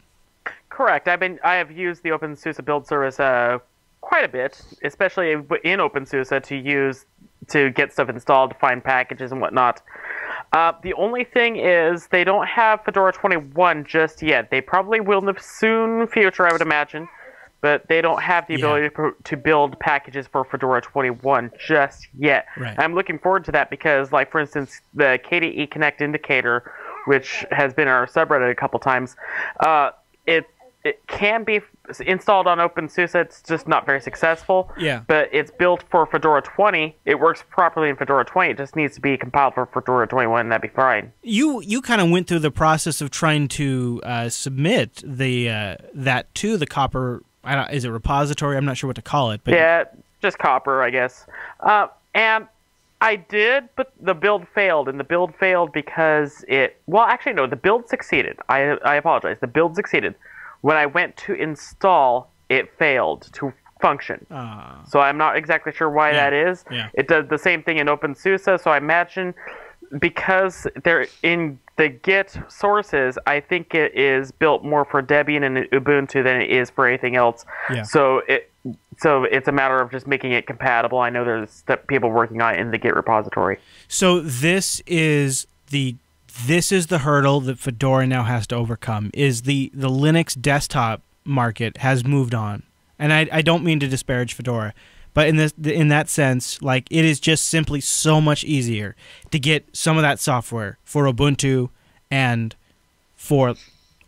Correct. I have used the OpenSUSE build service quite a bit, especially in OpenSUSE to get stuff installed, to find packages and whatnot. The only thing is they don't have Fedora 21 just yet. They probably will in the soon future, I would imagine, but they don't have the ability to build packages for Fedora 21 just yet. Right. I'm looking forward to that because, like, for instance, the KDE Connect indicator, which has been our subreddit a couple times, it can be installed on OpenSUSE. It's just not very successful. Yeah. But it's built for Fedora 20. It works properly in Fedora 20. It just needs to be compiled for Fedora 21, and that'd be fine. You kind of went through the process of trying to submit that to the Copper. Is it repository? I'm not sure what to call it. But yeah, just Copper, I guess. And I did, but the build failed, and the build failed because the build succeeded. I apologize. The build succeeded. When I went to install, it failed to function. So I'm not exactly sure why that is. Yeah. It does the same thing in OpenSUSE, so I imagine because they're in the Git sources, I think it is built more for Debian and Ubuntu than it is for anything else. Yeah. So it's a matter of just making it compatible. I know there's people working on it in the Git repository. So this is the hurdle that Fedora now has to overcome. Is the Linux desktop market has moved on, and I don't mean to disparage Fedora, but in that sense, like, it is just simply so much easier to get some of that software for Ubuntu and for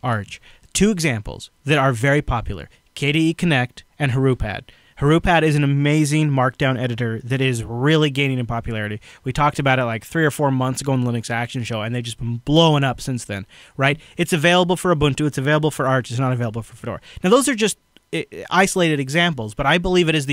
Arch. Two examples that are very popular: KDE Connect and Harupad. Harupad is an amazing markdown editor that is really gaining in popularity. We talked about it like 3 or 4 months ago in the Linux Action Show, and they've just been blowing up since then, right? It's available for Ubuntu. It's available for Arch. It's not available for Fedora. Now, those are just isolated examples, but I believe that is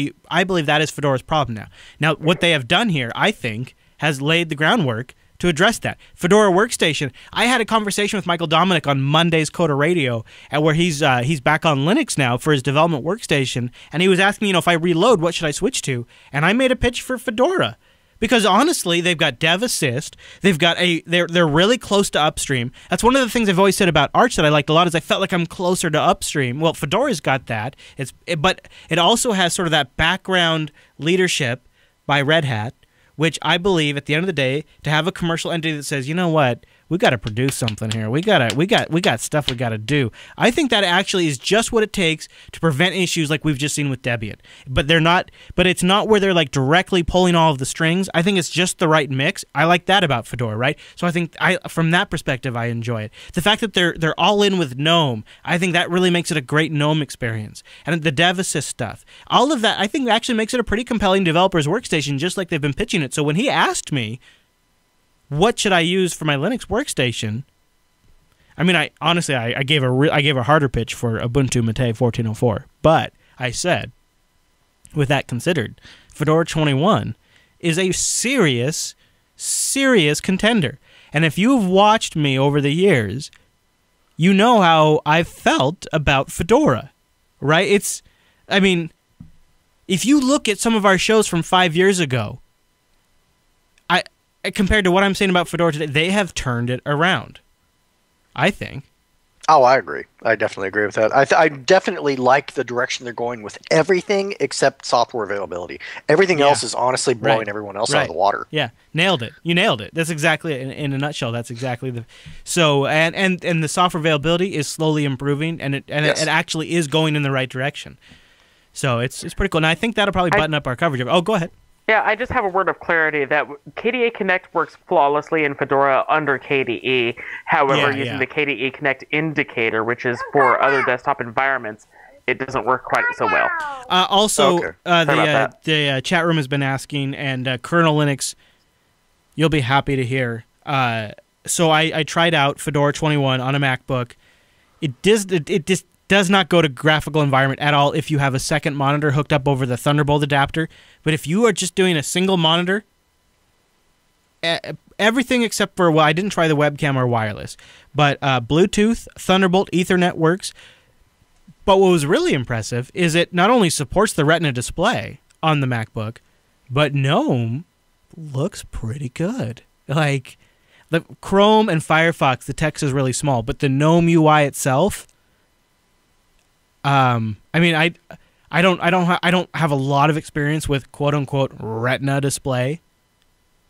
Fedora's problem now. Now, what they have done here, I think, has laid the groundwork to address that. Fedora Workstation. I had a conversation with Michael Dominic on Monday's Coda Radio, where he's back on Linux now for his development workstation, and he was asking me, if I reload, what should I switch to? And I made a pitch for Fedora. Because honestly, they've got dev assist. They've got they're really close to upstream. That's one of the things I've always said about Arch that I liked a lot is I felt like I'm closer to upstream. Well, Fedora's got that. But it also has sort of that background leadership by Red Hat, which I believe at the end of the day, to have a commercial entity that says, you know what, we got to produce something here. We got stuff we got to do. I think that actually is just what it takes to prevent issues like we've just seen with Debian. But it's not where they're like directly pulling all of the strings. I think it's just the right mix. I like that about Fedora, right? So I think from that perspective, I enjoy it. The fact that they're all in with GNOME, I think that really makes it a great GNOME experience. And the dev assist stuff, all of that, I think actually makes it a pretty compelling developer's workstation, just like they've been pitching it. So when he asked me, what should I use for my Linux workstation? I mean, I honestly gave a harder pitch for Ubuntu Mate 14.04, but I said, with that considered, Fedora 21 is a serious contender. And if you've watched me over the years, you know how I've felt about Fedora, right? I mean, if you look at some of our shows from 5 years ago, compared to what I'm saying about Fedora today, they have turned it around, I think. Oh, I agree. I definitely agree with that. I definitely like the direction they're going with everything except software availability. Everything else is honestly blowing everyone else out of the water. Yeah, nailed it. You nailed it. That's exactly it. In a nutshell. That's exactly the. So and the software availability is slowly improving, and it actually is going in the right direction. So it's pretty cool. And I think that'll probably button up our coverage of. Oh, go ahead. Yeah, I just have a word of clarity that KDE Connect works flawlessly in Fedora under KDE. However, using the KDE Connect indicator, which is for other desktop environments, it doesn't work quite so well. The chat room has been asking, and kernel Linux, you'll be happy to hear. So I tried out Fedora 21 on a MacBook. It just does not go to graphical environment at all if you have a second monitor hooked up over the Thunderbolt adapter. But if you are just doing a single monitor, everything except for, well, I didn't try the webcam or wireless, but Bluetooth, Thunderbolt, Ethernet works. But what was really impressive is it not only supports the Retina display on the MacBook, but GNOME looks pretty good. Like, the Chrome and Firefox, the text is really small, but the GNOME UI itself, I mean, I don't have a lot of experience with quote unquote Retina display,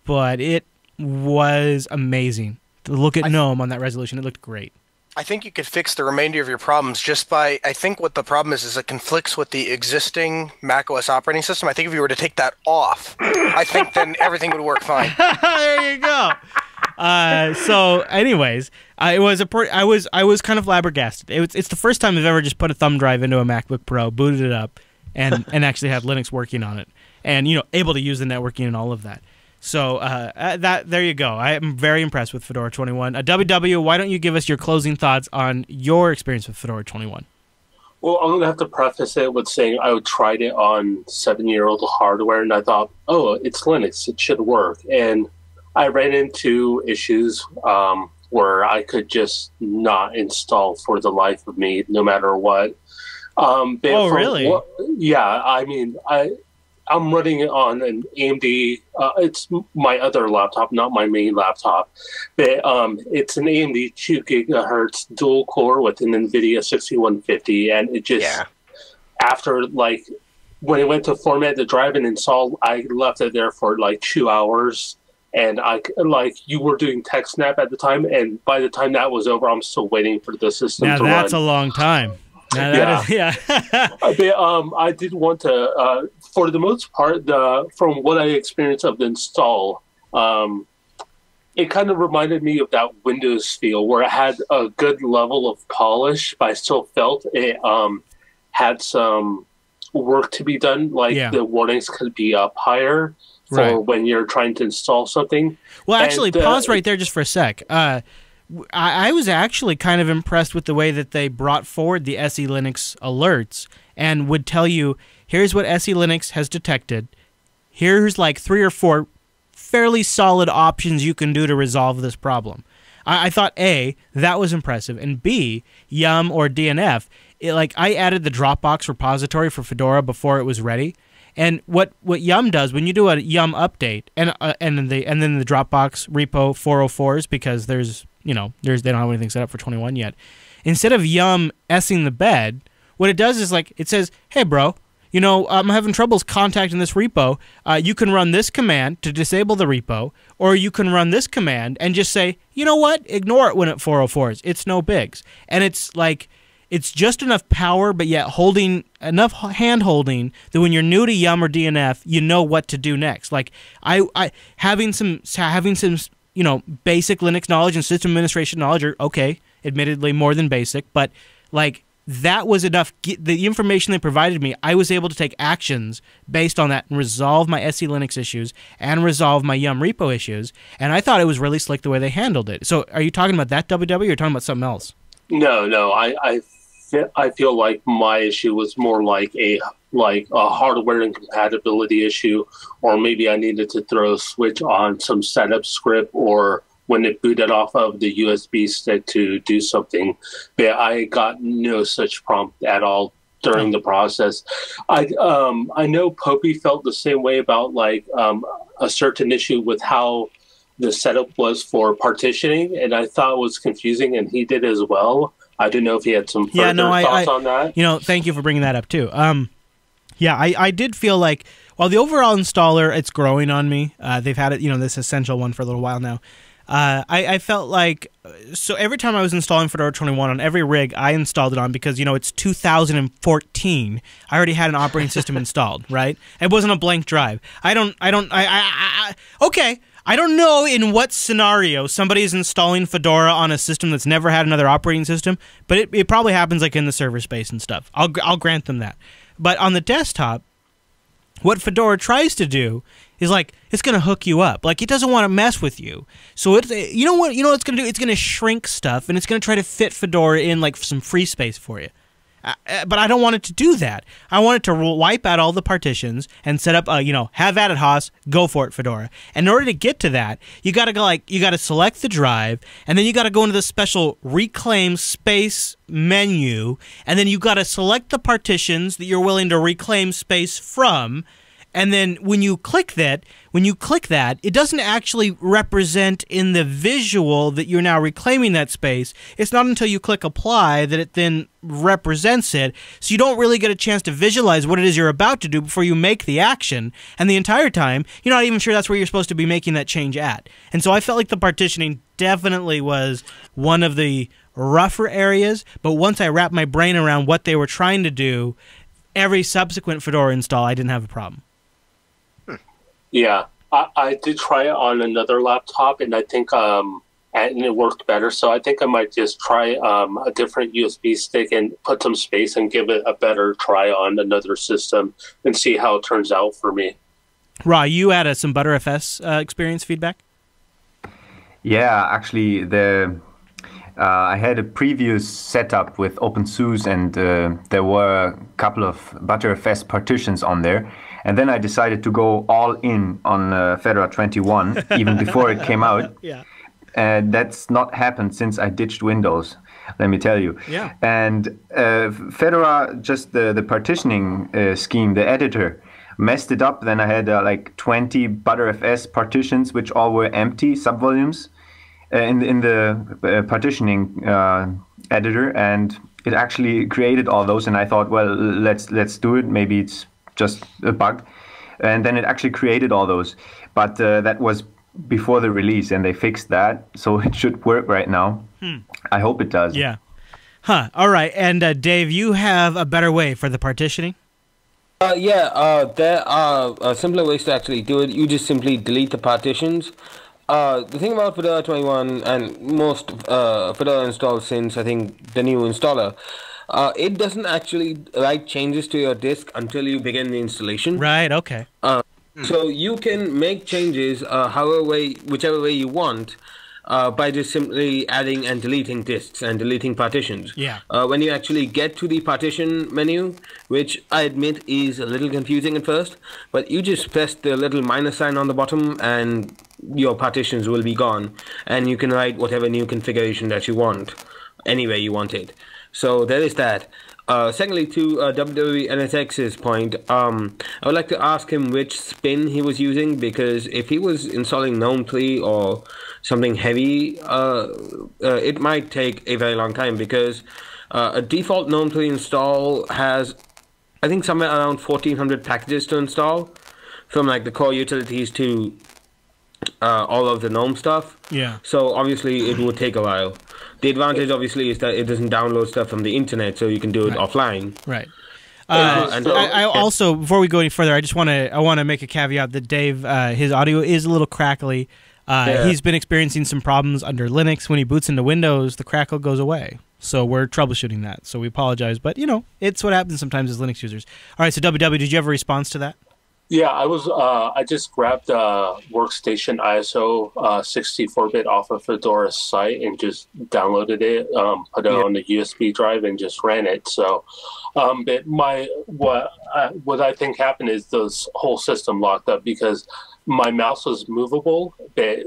but it was amazing to look at GNOME on that resolution. It looked great. I think you could fix the remainder of your problems just by, I think what the problem is it conflicts with the existing macOS operating system. I think if you were to take that off, I think then everything would work fine. There you go. So anyways, I was kind of flabbergasted. It's the first time I've ever just put a thumb drive into a MacBook Pro, booted it up, and actually had Linux working on it, and able to use the networking and all of that. So there you go. I am very impressed with Fedora 21. WW, why don't you give us your closing thoughts on your experience with Fedora 21? Well, I'm going to have to preface it with saying I tried it on 7-year-old hardware, and I thought, oh, it's Linux. It should work. And I ran into issues where I could just not install for the life of me, no matter what. Really? Yeah, I mean, I'm running it on an AMD. It's my other laptop, not my main laptop. But it's an AMD 2 gigahertz dual core with an NVIDIA 6150, and it just after when it went to format the drive and install, I left it there for 2 hours. And you were doing TechSnap at the time, and by the time that was over, I'm still waiting for the system to run. Now that's a long time. I did want to, for the most part, from what I experienced of the install, it kind of reminded me of that Windows feel where it had a good level of polish, but I still felt it had some work to be done. The warnings could be up higher for when you're trying to install something. Well, actually, pause right there just for a sec. I was actually kind of impressed with the way that they brought forward the SE Linux alerts and would tell you, here's what SE Linux has detected. Here's 3 or 4 fairly solid options you can do to resolve this problem. I thought, A, that was impressive, and B, Yum or DNF, I added the Dropbox repository for Fedora before it was ready, and what Yum does, when you do a Yum update, and then the Dropbox repo 404s, because they don't have anything set up for 21 yet, instead of Yum S-ing the bed, what it does is, it says, hey, bro, I'm having troubles contacting this repo. You can run this command to disable the repo, or you can run this command and just say, you know what? Ignore it when it 404s. It's no bigs. And it's just enough power, but yet enough hand-holding that when you're new to Yum or DNF, you know what to do next. Having some basic Linux knowledge and system administration knowledge are okay, admittedly more than basic, but that was enough. The information they provided me, I was able to take actions based on that and resolve my SE Linux issues and resolve my Yum repo issues. And I thought it was really slick the way they handled it. So are you talking about that WW or you're talking about something else? No. I feel like my issue was more like a hardware incompatibility issue, or maybe I needed to throw a switch on some setup script, or when it booted off of the USB stick to do something. But I got no such prompt at all during the process. I know Popey felt the same way about a certain issue with how the setup was for partitioning, and I thought it was confusing, and he did as well. I don't know if he had some further thoughts on that. Thank you for bringing that up too. I did feel like, while the overall installer, it's growing on me. They've had it, this essential one for a little while now. I felt like, so every time I was installing Fedora 21 on every rig I installed it on, because, it's 2014, I already had an operating system installed, right? It wasn't a blank drive. I don't know in what scenario somebody is installing Fedora on a system that's never had another operating system, but it probably happens in the server space and stuff. I'll grant them that. But on the desktop, what Fedora tries to do is it's going to hook you up. It doesn't want to mess with you. So what it's going to do? It's going to shrink stuff, and it's going to try to fit Fedora in some free space for you. But I don't want it to do that. I want it to wipe out all the partitions and set up have at it, Haas, go for it, Fedora. And in order to get to that, you got to you got to select the drive, and then you got to go into the special reclaim space menu, and then you got to select the partitions that you're willing to reclaim space from. And then when you click that, it doesn't actually represent in the visual that you're now reclaiming that space. It's not until you click apply that it then represents it. So you don't really get a chance to visualize what it is you're about to do before you make the action. And the entire time, you're not even sure that's where you're supposed to be making that change at. And so I felt like the partitioning definitely was one of the rougher areas. But once I wrapped my brain around what they were trying to do, every subsequent Fedora install, I didn't have a problem. Yeah, I did try it on another laptop, and I think and it worked better. So I think I might just try a different USB stick and put some space and give it a better try on another system and see how it turns out for me. Ra, you had some ButterFS experience feedback? Yeah, actually, I had a previous setup with OpenSUSE, and there were a couple of ButterFS partitions on there. And then I decided to go all in on Fedora 21, even before it came out. Yeah. And that's not happened since I ditched Windows, let me tell you. Yeah. And Fedora, just the partitioning scheme, the editor, messed it up. Then I had 20 ButterFS partitions, which all were empty subvolumes in the partitioning editor. And it actually created all those. And I thought, well, let's do it. Maybe it's just a bug, and then it actually created all those, but that was before the release, and they fixed that, so it should work right now. I hope it does. Yeah. All right. And Dave, you have a better way for the partitioning? There are simpler ways to actually do it. You just simply delete the partitions. The thing about Fedora 21 and most Fedora installs since, I think, the new installer, it doesn't actually write changes to your disk until you begin the installation. Right, okay. So you can make changes whichever way you want. by just simply adding and deleting disks and deleting partitions. Yeah. When you actually get to the partition menu, which I admit is a little confusing at first, but you just press the little minus sign on the bottom and your partitions will be gone, and you can write whatever new configuration that you want, anywhere you want it. So there is that. Secondly, to WWE NSX's point, I would like to ask him which spin he was using, because if he was installing GNOME 3 or something heavy, it might take a very long time, because a default GNOME 3 install has, I think, somewhere around 1400 packages to install, from like the core utilities to all of the GNOME stuff. Yeah. So obviously it would take a while. The advantage obviously is that it doesn't download stuff from the internet, so you can do it offline. Right. I also, before we go any further, I want to make a caveat that Dave, his audio is a little crackly. He's been experiencing some problems under Linux. When he boots into Windows, the crackle goes away. So we're troubleshooting that. So we apologize, but it's what happens sometimes as Linux users. All right, so WW, did you have a response to that? Yeah, I just grabbed Workstation ISO 64-bit off of Fedora's site and just downloaded it, put it on the USB drive, and just ran it. So, but what I think happened is this whole system locked up because my mouse was movable. But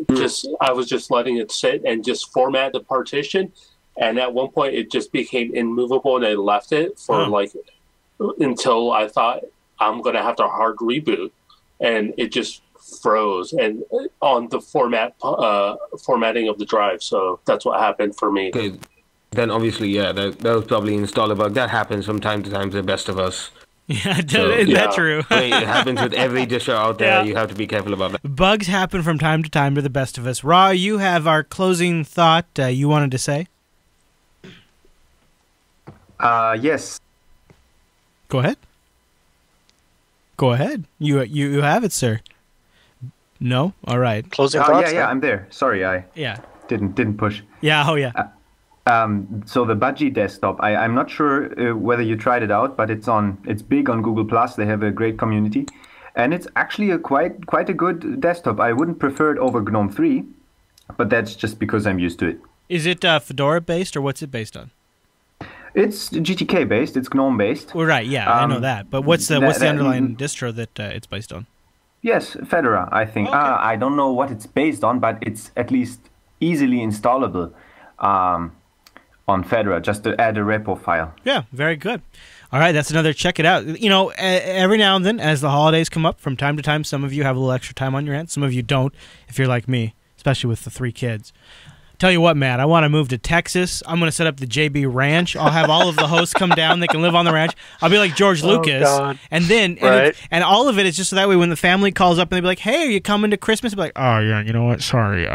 I was just letting it sit and just format the partition, and at one point it just became immovable, and I left it for until I thought I'm going to have to hard reboot, and it just froze and on the formatting of the drive. So that's what happened for me. Okay. Then obviously, that was probably install a bug. That happens from time to time to the best of us. Yeah, isn't that true? I mean, it happens with every distro out there. You have to be careful about that. Bugs happen from time to time to the best of us. Ra, you have our closing thought you wanted to say? Yes. Go ahead. Go ahead. You have it, sir. No? All right. Closing thoughts? Yeah, I'm there. Sorry, I didn't push. Yeah, So the Budgie desktop, I'm not sure whether you tried it out, but it's big on Google+. They have a great community, and it's actually quite a good desktop. I wouldn't prefer it over GNOME 3, but that's just because I'm used to it. Is it Fedora based, or what's it based on? It's GTK based. It's GNOME based. Well, right. Yeah, I know that. But what's the underlying distro that it's based on? Yes, Fedora. I think. Okay. I don't know what it's based on, but it's at least easily installable on Fedora. Just to add a repo file. Yeah, very good. All right, that's another. Check it out. Every now and then, as the holidays come up, from time to time, some of you have a little extra time on your hands. Some of you don't, if you're like me, especially with the 3 kids. Tell you what, Matt, I want to move to Texas. I'm going to set up the JB Ranch. I'll have all of the hosts come down. They can live on the ranch. I'll be like George Lucas. God. And then, and all of it is just so that way when the family calls up and they be like, hey, are you coming to Christmas? I'll be like, oh, yeah, you know what? Sorry.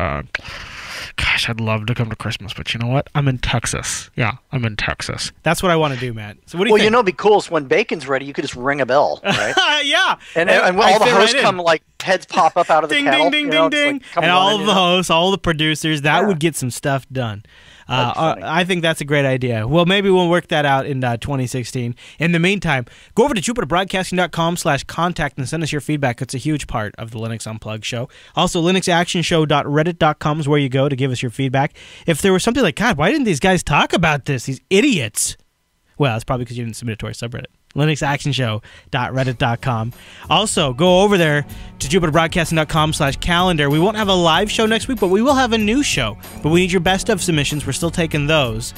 Gosh, I'd love to come to Christmas, but you know what? I'm in Texas. Yeah, I'm in Texas. That's what I want to do, Matt. So what do you think? Well, it'd be cool is when bacon's ready, you could just ring a bell, right? Yeah. And all the hosts come, heads pop up out of the kettle. Ding, ding, ding, ding. And all of the hosts, all the producers, that would get some stuff done. I think that's a great idea. Well, maybe we'll work that out in 2016. In the meantime, go over to jupiterbroadcasting.com/contact and send us your feedback. It's a huge part of the Linux Unplugged show. Also, linuxactionshow.reddit.com is where you go to give us your feedback. If there was something like, God, why didn't these guys talk about this? These idiots. Well, it's probably because you didn't submit it to our subreddit. linuxactionshow.reddit.com. Also, go over there to jupiterbroadcasting.com/calendar. We won't have a live show next week, but we will have a new show. But we need your best of submissions. We're still taking those.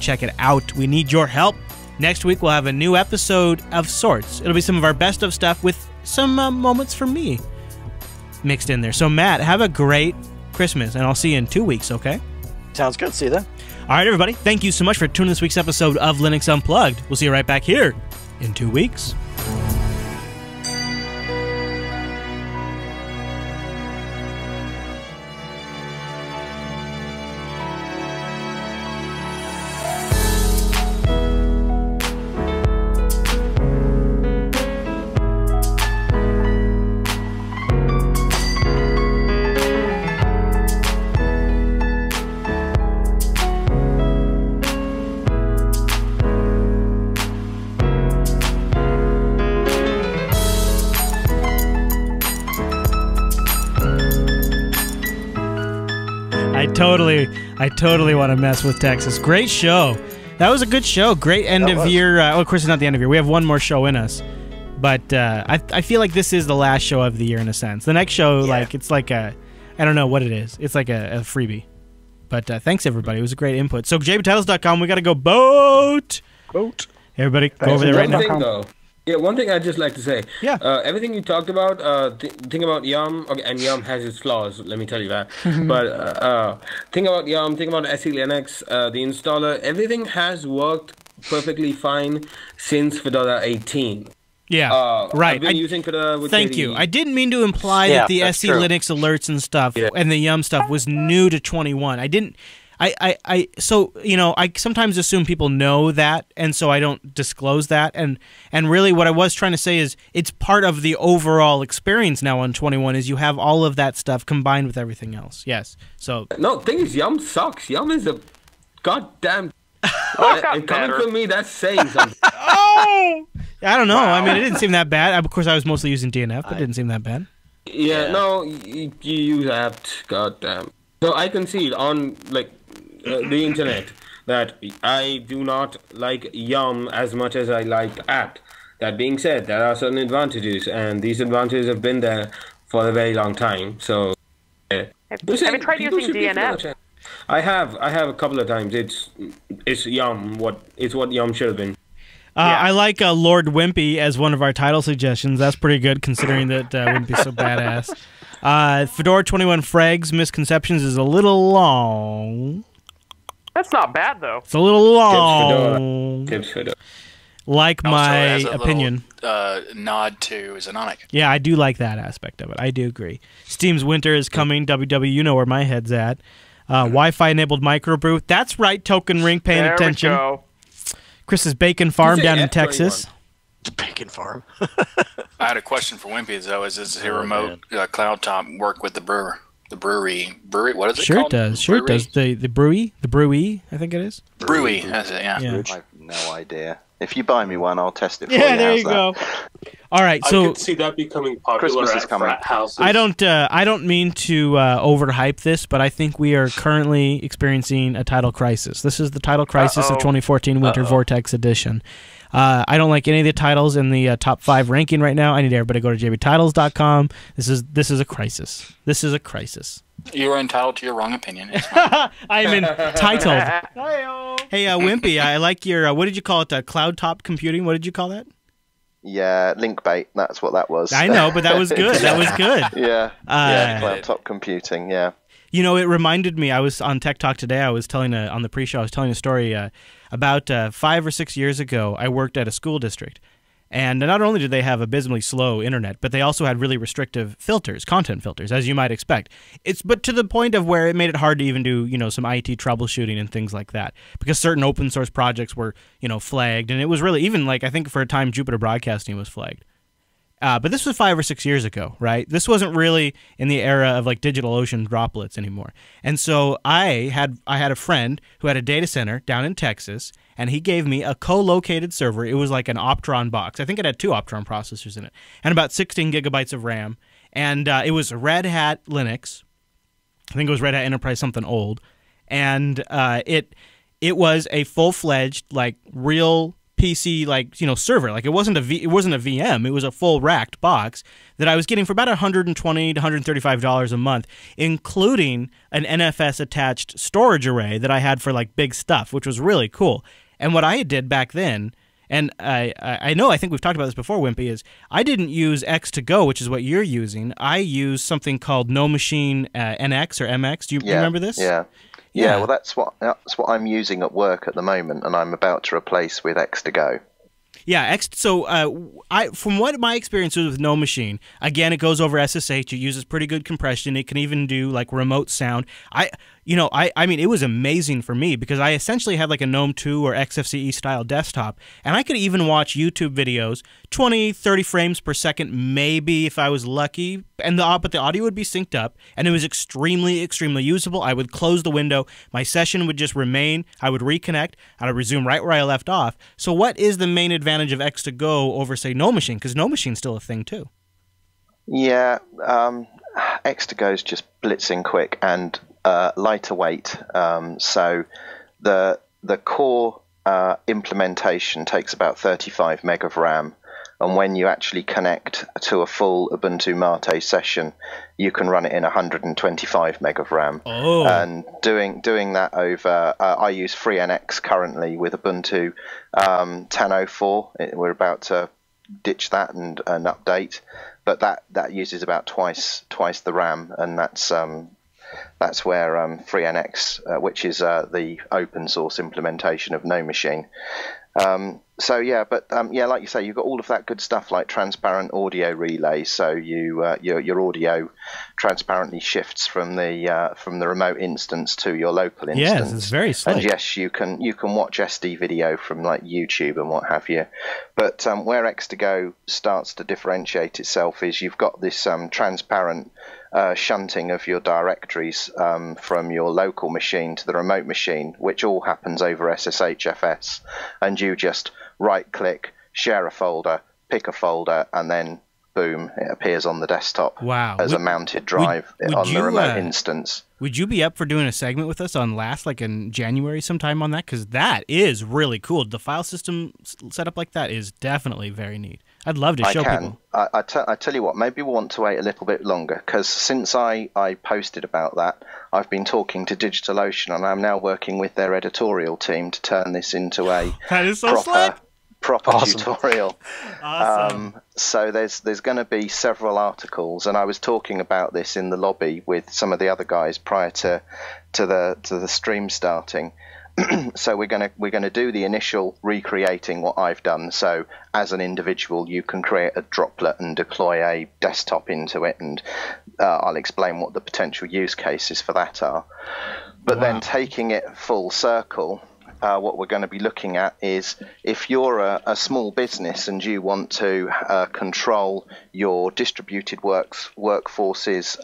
Check it out. We need your help. Next week, we'll have a new episode of sorts. It'll be some of our best of stuff with some moments from me mixed in there. So, Matt, have a great Christmas, and I'll see you in 2 weeks, okay? Sounds good. See you then. All right, everybody. Thank you so much for tuning this week's episode of Linux Unplugged. We'll see you right back here in 2 weeks. totally want to mess with Texas. Great show. That was a good show. Great end of year. Of course, it's not the end of year. We have one more show in us. But I feel like this is the last show of the year in a sense. The next show, it's like I don't know what it is. It's like a freebie. But thanks, everybody. It was a great input. So, jbtitles.com, we got to go boat. Everybody, go over there right now. One thing I'd just like to say. Yeah. Everything you talked about, think about Yum, okay, and Yum has its flaws, let me tell you that. But think about Yum, think about SE Linux, the installer. Everything has worked perfectly fine since Fedora 18. Yeah, right. I've been using Fedora with Thank you. I didn't mean to imply that the SE Linux alerts and stuff and the Yum stuff was new to 21. I didn't. So, I sometimes assume people know that, and so I don't disclose that. And really what I was trying to say is it's part of the overall experience now on 21 is you have all of that stuff combined with everything else. Yes. So. No, thing is, Yum sucks. Yum is a goddamn... and coming from me, that's saying something. Oh! I don't know. Wow. I mean, it didn't seem that bad. Of course, I was mostly using DNF, but it didn't seem that bad. Yeah, no, you use apt, goddamn. So I concede on, the internet that I do not like Yum as much as I like apt. That being said, there are certain advantages, and these advantages have been there for a very long time. So, have you tried using DNF? I have a couple of times. It's Yum. It's what Yum should have been. I like Lord Wimpy as one of our title suggestions. That's pretty good considering that Wimpy's so badass. Fedora 21 Frags Misconceptions is a little long. That's not bad though. It's a little long. Tips Fedora. Like my opinion. Nod to Zenotic. Yeah, I do like that aspect of it. I do agree. Steam's winter is coming. WW, you know where my head's at. Wi-Fi enabled microbrew. That's right, Token Ring paying attention. There we go. Chris's Bacon Farm down in Texas. Bacon Farm. I had a question for Wimpy though. Does a remote cloud top work with the brewery? What is it Sure called? It does. Sure it does. The Brewy, I think it is. Brewy, that's it. Yeah. I have no idea. If you buy me one, I'll test it for you. you. There you go. All right, so I could see that becoming popular at frat houses. I don't mean to overhype this, but I think we are currently experiencing a title crisis. This is the title crisis of 2014 Winter Vortex Edition. I don't like any of the titles in the top 5 ranking right now. I need everybody to go to jbtitles.com. This is a crisis. This is a crisis. You're entitled to your wrong opinion. I'm entitled. Hey, Wimpy, I like your, what did you call it? Cloud top computing? What did you call that? Yeah, link bait. That's what that was. I know, but that was good. That was good. Yeah, cloud top computing, yeah. You know, it reminded me, I was on Tech Talk today, I was telling, on the pre-show, I was telling a story about 5 or 6 years ago, I worked at a school district. And not only did they have abysmally slow internet, but they also had really restrictive filters, content filters, as you might expect. But to the point of where it made it hard to even do, some IT troubleshooting and things like that, because certain open source projects were, flagged, and it was really even I think for a time Jupiter Broadcasting was flagged. But this was 5 or 6 years ago, right? This wasn't really in the era of DigitalOcean droplets anymore. And so I had a friend who had a data center down in Texas, and he gave me a co-located server. It was like an Optron box. I think it had 2 Optron processors in it, and about 16 gigabytes of RAM. And it was Red Hat Linux. I think it was Red Hat Enterprise, something old. And it was a full-fledged, real PC server. It wasn't a VM. It was a full racked box that I was getting for about $120 to $135 a month, including an NFS attached storage array that I had for big stuff, which was really cool. And what I did back then, and I think we've talked about this before, Wimpy, is I didn't use X2Go, which is what you're using. I used something called No Machine NX or MX. Do you remember this? Yeah, well, that's what I'm using at work at the moment, and I'm about to replace with X2Go. Yeah, from what my experience was with No Machine, again, it goes over SSH. It uses pretty good compression. It can even do remote sound. I mean, it was amazing for me because I essentially had a GNOME 2 or XFCE style desktop, and I could even watch YouTube videos, 20, 30 frames per second, maybe if I was lucky, but the audio would be synced up, and it was extremely, extremely usable. I would close the window, my session would just remain, I would reconnect, I would resume right where I left off. So what is the main advantage of X2Go over, say, No Machine? Because No Machine's still a thing, too. Yeah, X2Go is just blitzing quick, and lighter weight. So the core implementation takes about 35 meg of RAM. And when you actually connect to a full Ubuntu Mate session, you can run it in 125 meg of RAM. Oh. And doing that over, I use FreeNX currently with Ubuntu 10.04. We're about to ditch that and update, but that uses about twice the RAM, and that's where FreeNX, which is the open source implementation of No Machine. So yeah, but yeah, like you say, you've got all of that good stuff like transparent audio relays. So your audio transparently shifts from the remote instance to your local instance. Yes, it's very slick. And yes, you can watch SD video from like YouTube and what have you. But where X2Go starts to differentiate itself is you've got this transparent shunting of your directories from your local machine to the remote machine, which all happens over SSHFS, and you just right-click, share a folder, pick a folder, and then boom, it appears on the desktop as a mounted drive on the remote instance. Would you be up for doing a segment with us on LAST, like in January sometime on that? Because that is really cool. The file system set up like that is definitely very neat. I'd love to show people. I tell you what, maybe we'll want to wait a little bit longer, because since I posted about that, I've been talking to DigitalOcean, and I'm now working with their editorial team to turn this into a that is so proper tutorial. Awesome. So there's going to be several articles, and I was talking about this in the lobby with some of the other guys prior to the stream starting. So we're gonna do the initial recreating what I've done. So as an individual, you can create a droplet and deploy a desktop into it, and I'll explain what the potential use cases for that are. But then taking it full circle, what we're going to be looking at is if you're a small business and you want to control your distributed workforce's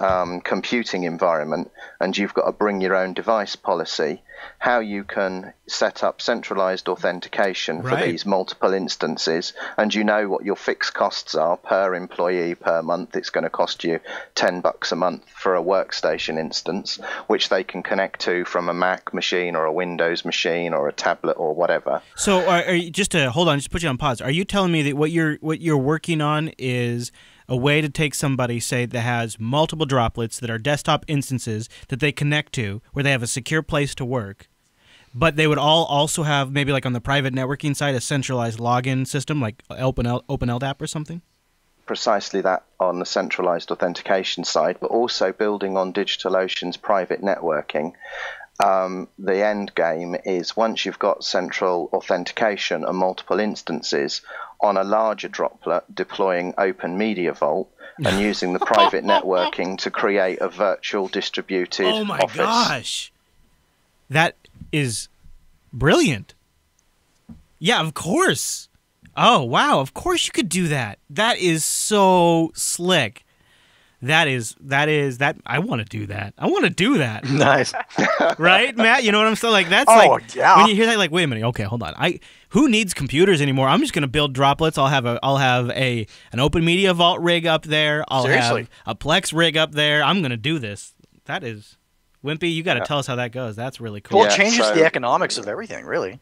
computing environment, and you've got a bring your own device policy, how you can set up centralized authentication for these multiple instances, and you know what your fixed costs are per employee per month. It's going to cost you $10 a month for a workstation instance, which they can connect to from a Mac machine or a Windows machine or a tablet or whatever. So are you, just to hold on, just put you on pause, are you telling me that what you're working on is a way to take somebody, say, that has multiple droplets that are desktop instances that they connect to, where they have a secure place to work, but they would all also have, maybe like on the private networking side, a centralized login system like OpenLDAP or something? Precisely that on the centralized authentication side, but also building on DigitalOcean's private networking. The end game is once you've got central authentication and multiple instances on a larger droplet, deploying Open Media Vault and using the private networking to create a virtual distributed office. Oh my gosh. That is brilliant. Yeah, of course. Oh, wow. Of course you could do that. That is so slick. That I want to do that. I want to do that. Nice. Right, Matt? You know what I'm saying? Like, that's yeah. When you hear that, like, wait a minute. Okay, hold on. Who needs computers anymore? I'm just going to build droplets. I'll have an Open Media Vault rig up there. I'll have a Plex rig up there. I'm going to do this. That is, Wimpy, you got to tell us how that goes. That's really cool. Well, it changes the economics of everything, really.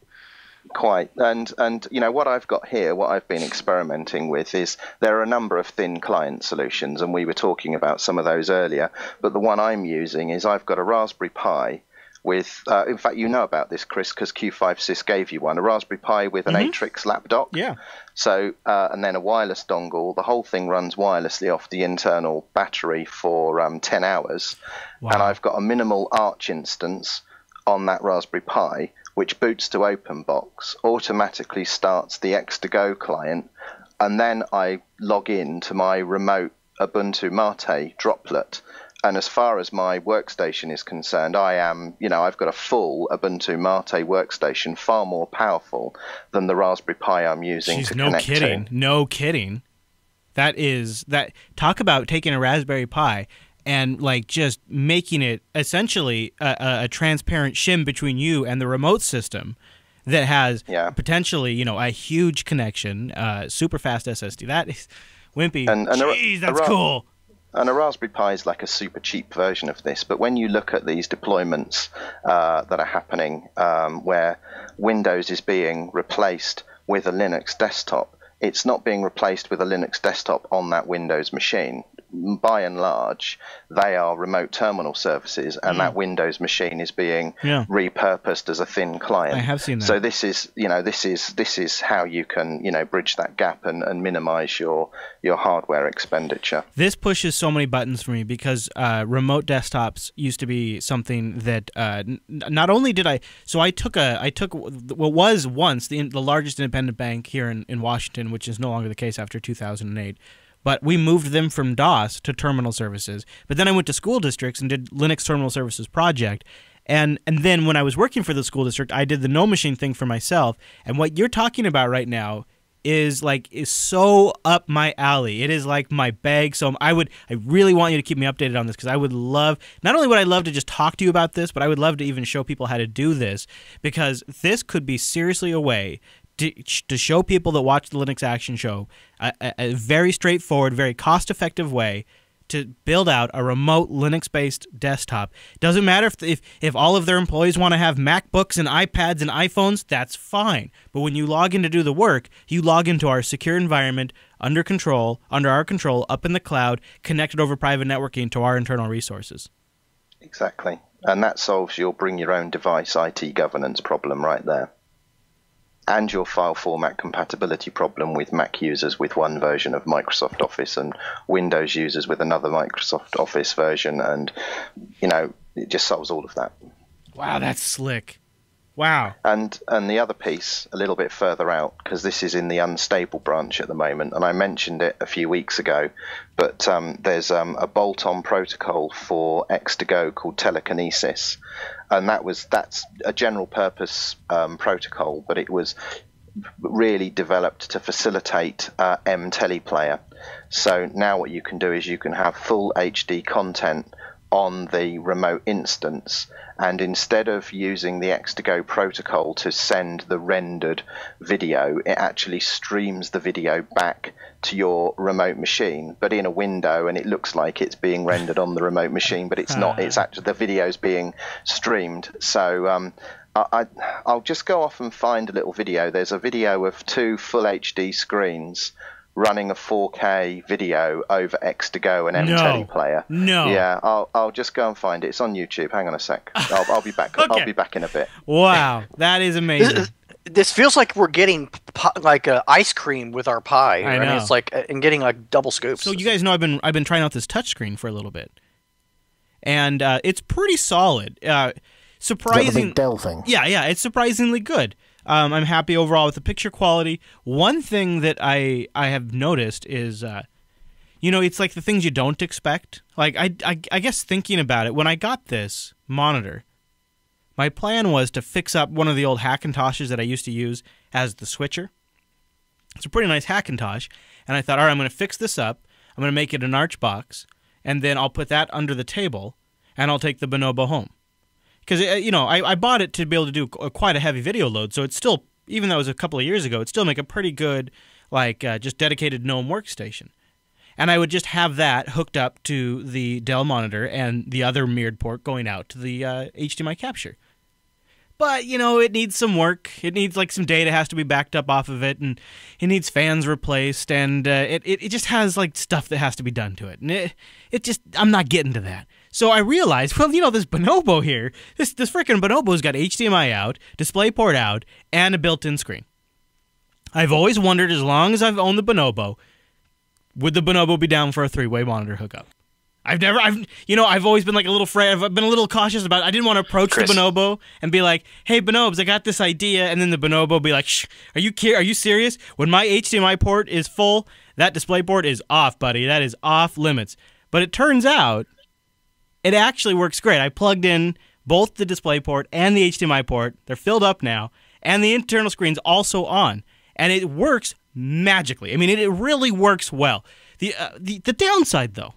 Quite. And you know, what I've got here, what I've been experimenting with is there are a number of thin client solutions, and we were talking about some of those earlier, but the one I'm using is I've got a Raspberry Pi with, in fact, you know about this, Chris, because Q5Sys gave you one, a Raspberry Pi with an Atrix lap dock. Yeah. So, and then a wireless dongle. The whole thing runs wirelessly off the internal battery for 10 hours. Wow. And I've got a minimal Arch instance on that Raspberry Pi, which boots to OpenBox, automatically starts the X2Go client, and then I log in to my remote Ubuntu Mate droplet. And as far as my workstation is concerned, I've got a full Ubuntu Mate workstation, far more powerful than the Raspberry Pi I'm using to connect to. No kidding. Talk about taking a Raspberry Pi and like just making it essentially a transparent shim between you and the remote system that has potentially, a huge connection, super fast SSD. That is, Wimpy, jeez, that's cool. And a Raspberry Pi is like a super cheap version of this. But when you look at these deployments that are happening where Windows is being replaced with a Linux desktop, it's not being replaced with a Linux desktop on that Windows machine. By and large, they are remote terminal services, and that Windows machine is being repurposed as a thin client. I have seen that. So this is how you can bridge that gap and minimize your hardware expenditure. This pushes so many buttons for me because remote desktops used to be something that not only did I took what was once the largest independent bank here in Washington, which is no longer the case after 2008. But we moved them from DOS to terminal services. But then I went to school districts and did Linux Terminal Services project. And then when I was working for the school district, I did the no machine thing for myself. And what you're talking about right now is so up my alley. It is like my bag. So I really want you to keep me updated on this, because I would love, not only would I love to just talk to you about this, but I would love to even show people how to do this, because this could be seriously a way to show people that watch the Linux Action Show a very straightforward, very cost-effective way to build out a remote Linux-based desktop. Doesn't matter if all of their employees want to have MacBooks and iPads and iPhones, that's fine. But when you log in to do the work, you log into our secure environment, under our control, up in the cloud, connected over private networking to our internal resources. Exactly. And that solves your bring your own device IT governance problem right there. And your file format compatibility problem with Mac users with one version of Microsoft Office and Windows users with another Microsoft Office version, and it just solves all of that. Wow, that's slick. Wow. And the other piece, a little bit further out, because this is in the unstable branch at the moment, and I mentioned it a few weeks ago, but there's a bolt-on protocol for X2Go called Telekinesis, and that's a general purpose protocol, but it was really developed to facilitate mTeleplayer. So now what you can do is you can have full HD content on the remote instance, and instead of using the X2Go protocol to send the rendered video, it actually streams the video back to your remote machine, but in a window, and it looks like it's being rendered on the remote machine, but it's not. It's actually the video's being streamed. So I'll just go off and find a little video. There's a video of 2 full HD screens running a 4K video over X2Go and mTeleplayer. No. Yeah, I'll just go and find it. It's on YouTube. Hang on a sec. I'll be back. Okay. I'll be back in a bit. Wow, that is amazing. This feels like we're getting ice cream with our pie. I know. mean, it's like and getting double scoops. So you guys know I've been trying out this touchscreen for a little bit, and it's pretty solid. Surprising. Big Dell thing. Yeah, it's surprisingly good. I'm happy overall with the picture quality. One thing that I have noticed is, it's like the things you don't expect. Like I guess thinking about it, when I got this monitor, my plan was to fix up one of the old Hackintoshes that I used to use as the switcher. It's a pretty nice Hackintosh, and I thought, all right, I'm going to fix this up. I'm going to make it an arch box, and then I'll put that under the table, and I'll take the Bonobo home. Because, I bought it to be able to do quite a heavy video load, so it's still, even though it was a couple of years ago, it'd still make a pretty good, just dedicated GNOME workstation. And I would just have that hooked up to the Dell monitor and the other mirrored port going out to the HDMI capture. But, it needs some work. It needs, some data has to be backed up off of it, and it needs fans replaced, and it just has, stuff that has to be done to it. And I'm not getting to that. So I realized, this Bonobo here, this freaking Bonobo's got HDMI out, DisplayPort out, and a built-in screen. I've always wondered, as long as I've owned the Bonobo, would the Bonobo be down for a 3-way monitor hookup? I've always been a little afraid. I've been a little cautious about it. I didn't want to approach the Bonobo and be like, hey, Bonobos, I got this idea. And then the Bonobo be like, shh, are you serious? When my HDMI port is full, that DisplayPort is off, buddy. That is off limits. But it turns out it actually works great. I plugged in both the DisplayPort and the HDMI port. They're filled up now. And the internal screen's also on. And it works magically. I mean, it really works well. The downside, though,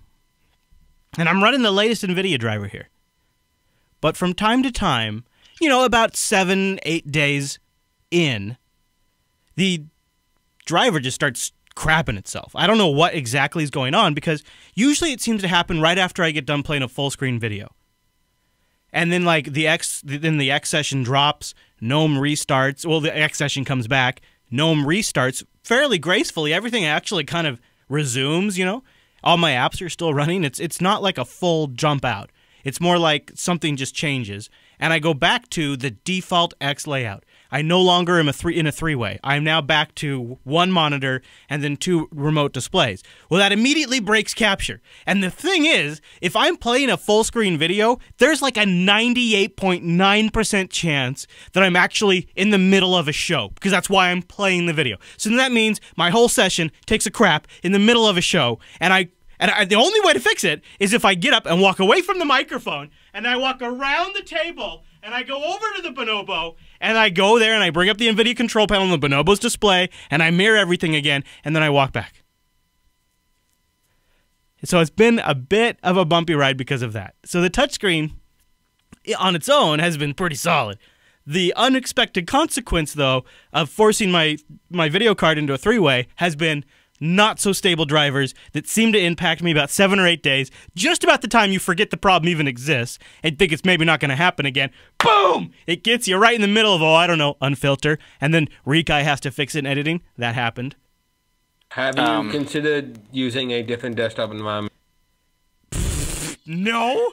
and I'm running the latest NVIDIA driver here, but from time to time, about 7-8 days in, the driver just starts crapping itself. I don't know what exactly is going on, because usually it seems to happen right after I get done playing a full screen video. And then like the X session drops, GNOME restarts. Well, the X session comes back, GNOME restarts fairly gracefully. Everything actually kind of resumes, you know. All my apps are still running. It's not like a full jump out. It's more like something just changes, and I go back to the default X layout. I no longer am in a three-way. I'm now back to one monitor and then two remote displays. Well, that immediately breaks capture. And the thing is, if I'm playing a full-screen video, there's like a 98.9% chance that I'm actually in the middle of a show, because that's why I'm playing the video. So then that means my whole session takes a crap in the middle of a show, and the only way to fix it is if I get up and walk away from the microphone, and I walk around the table, and I go over to the Bonobo, and I go there, and I bring up the NVIDIA control panel on the Bonobo's display, and I mirror everything again, and then I walk back. So it's been a bit of a bumpy ride because of that. So the touchscreen on its own has been pretty solid. The unexpected consequence, though, of forcing my video card into a three-way has been not so stable drivers that seem to impact me about 7 or 8 days, just about the time you forget the problem even exists and think it's maybe not going to happen again. Boom! It gets you right in the middle of, I don't know, Unfilter, and then Rikai has to fix it in editing. That happened. Have you considered using a different desktop environment? No.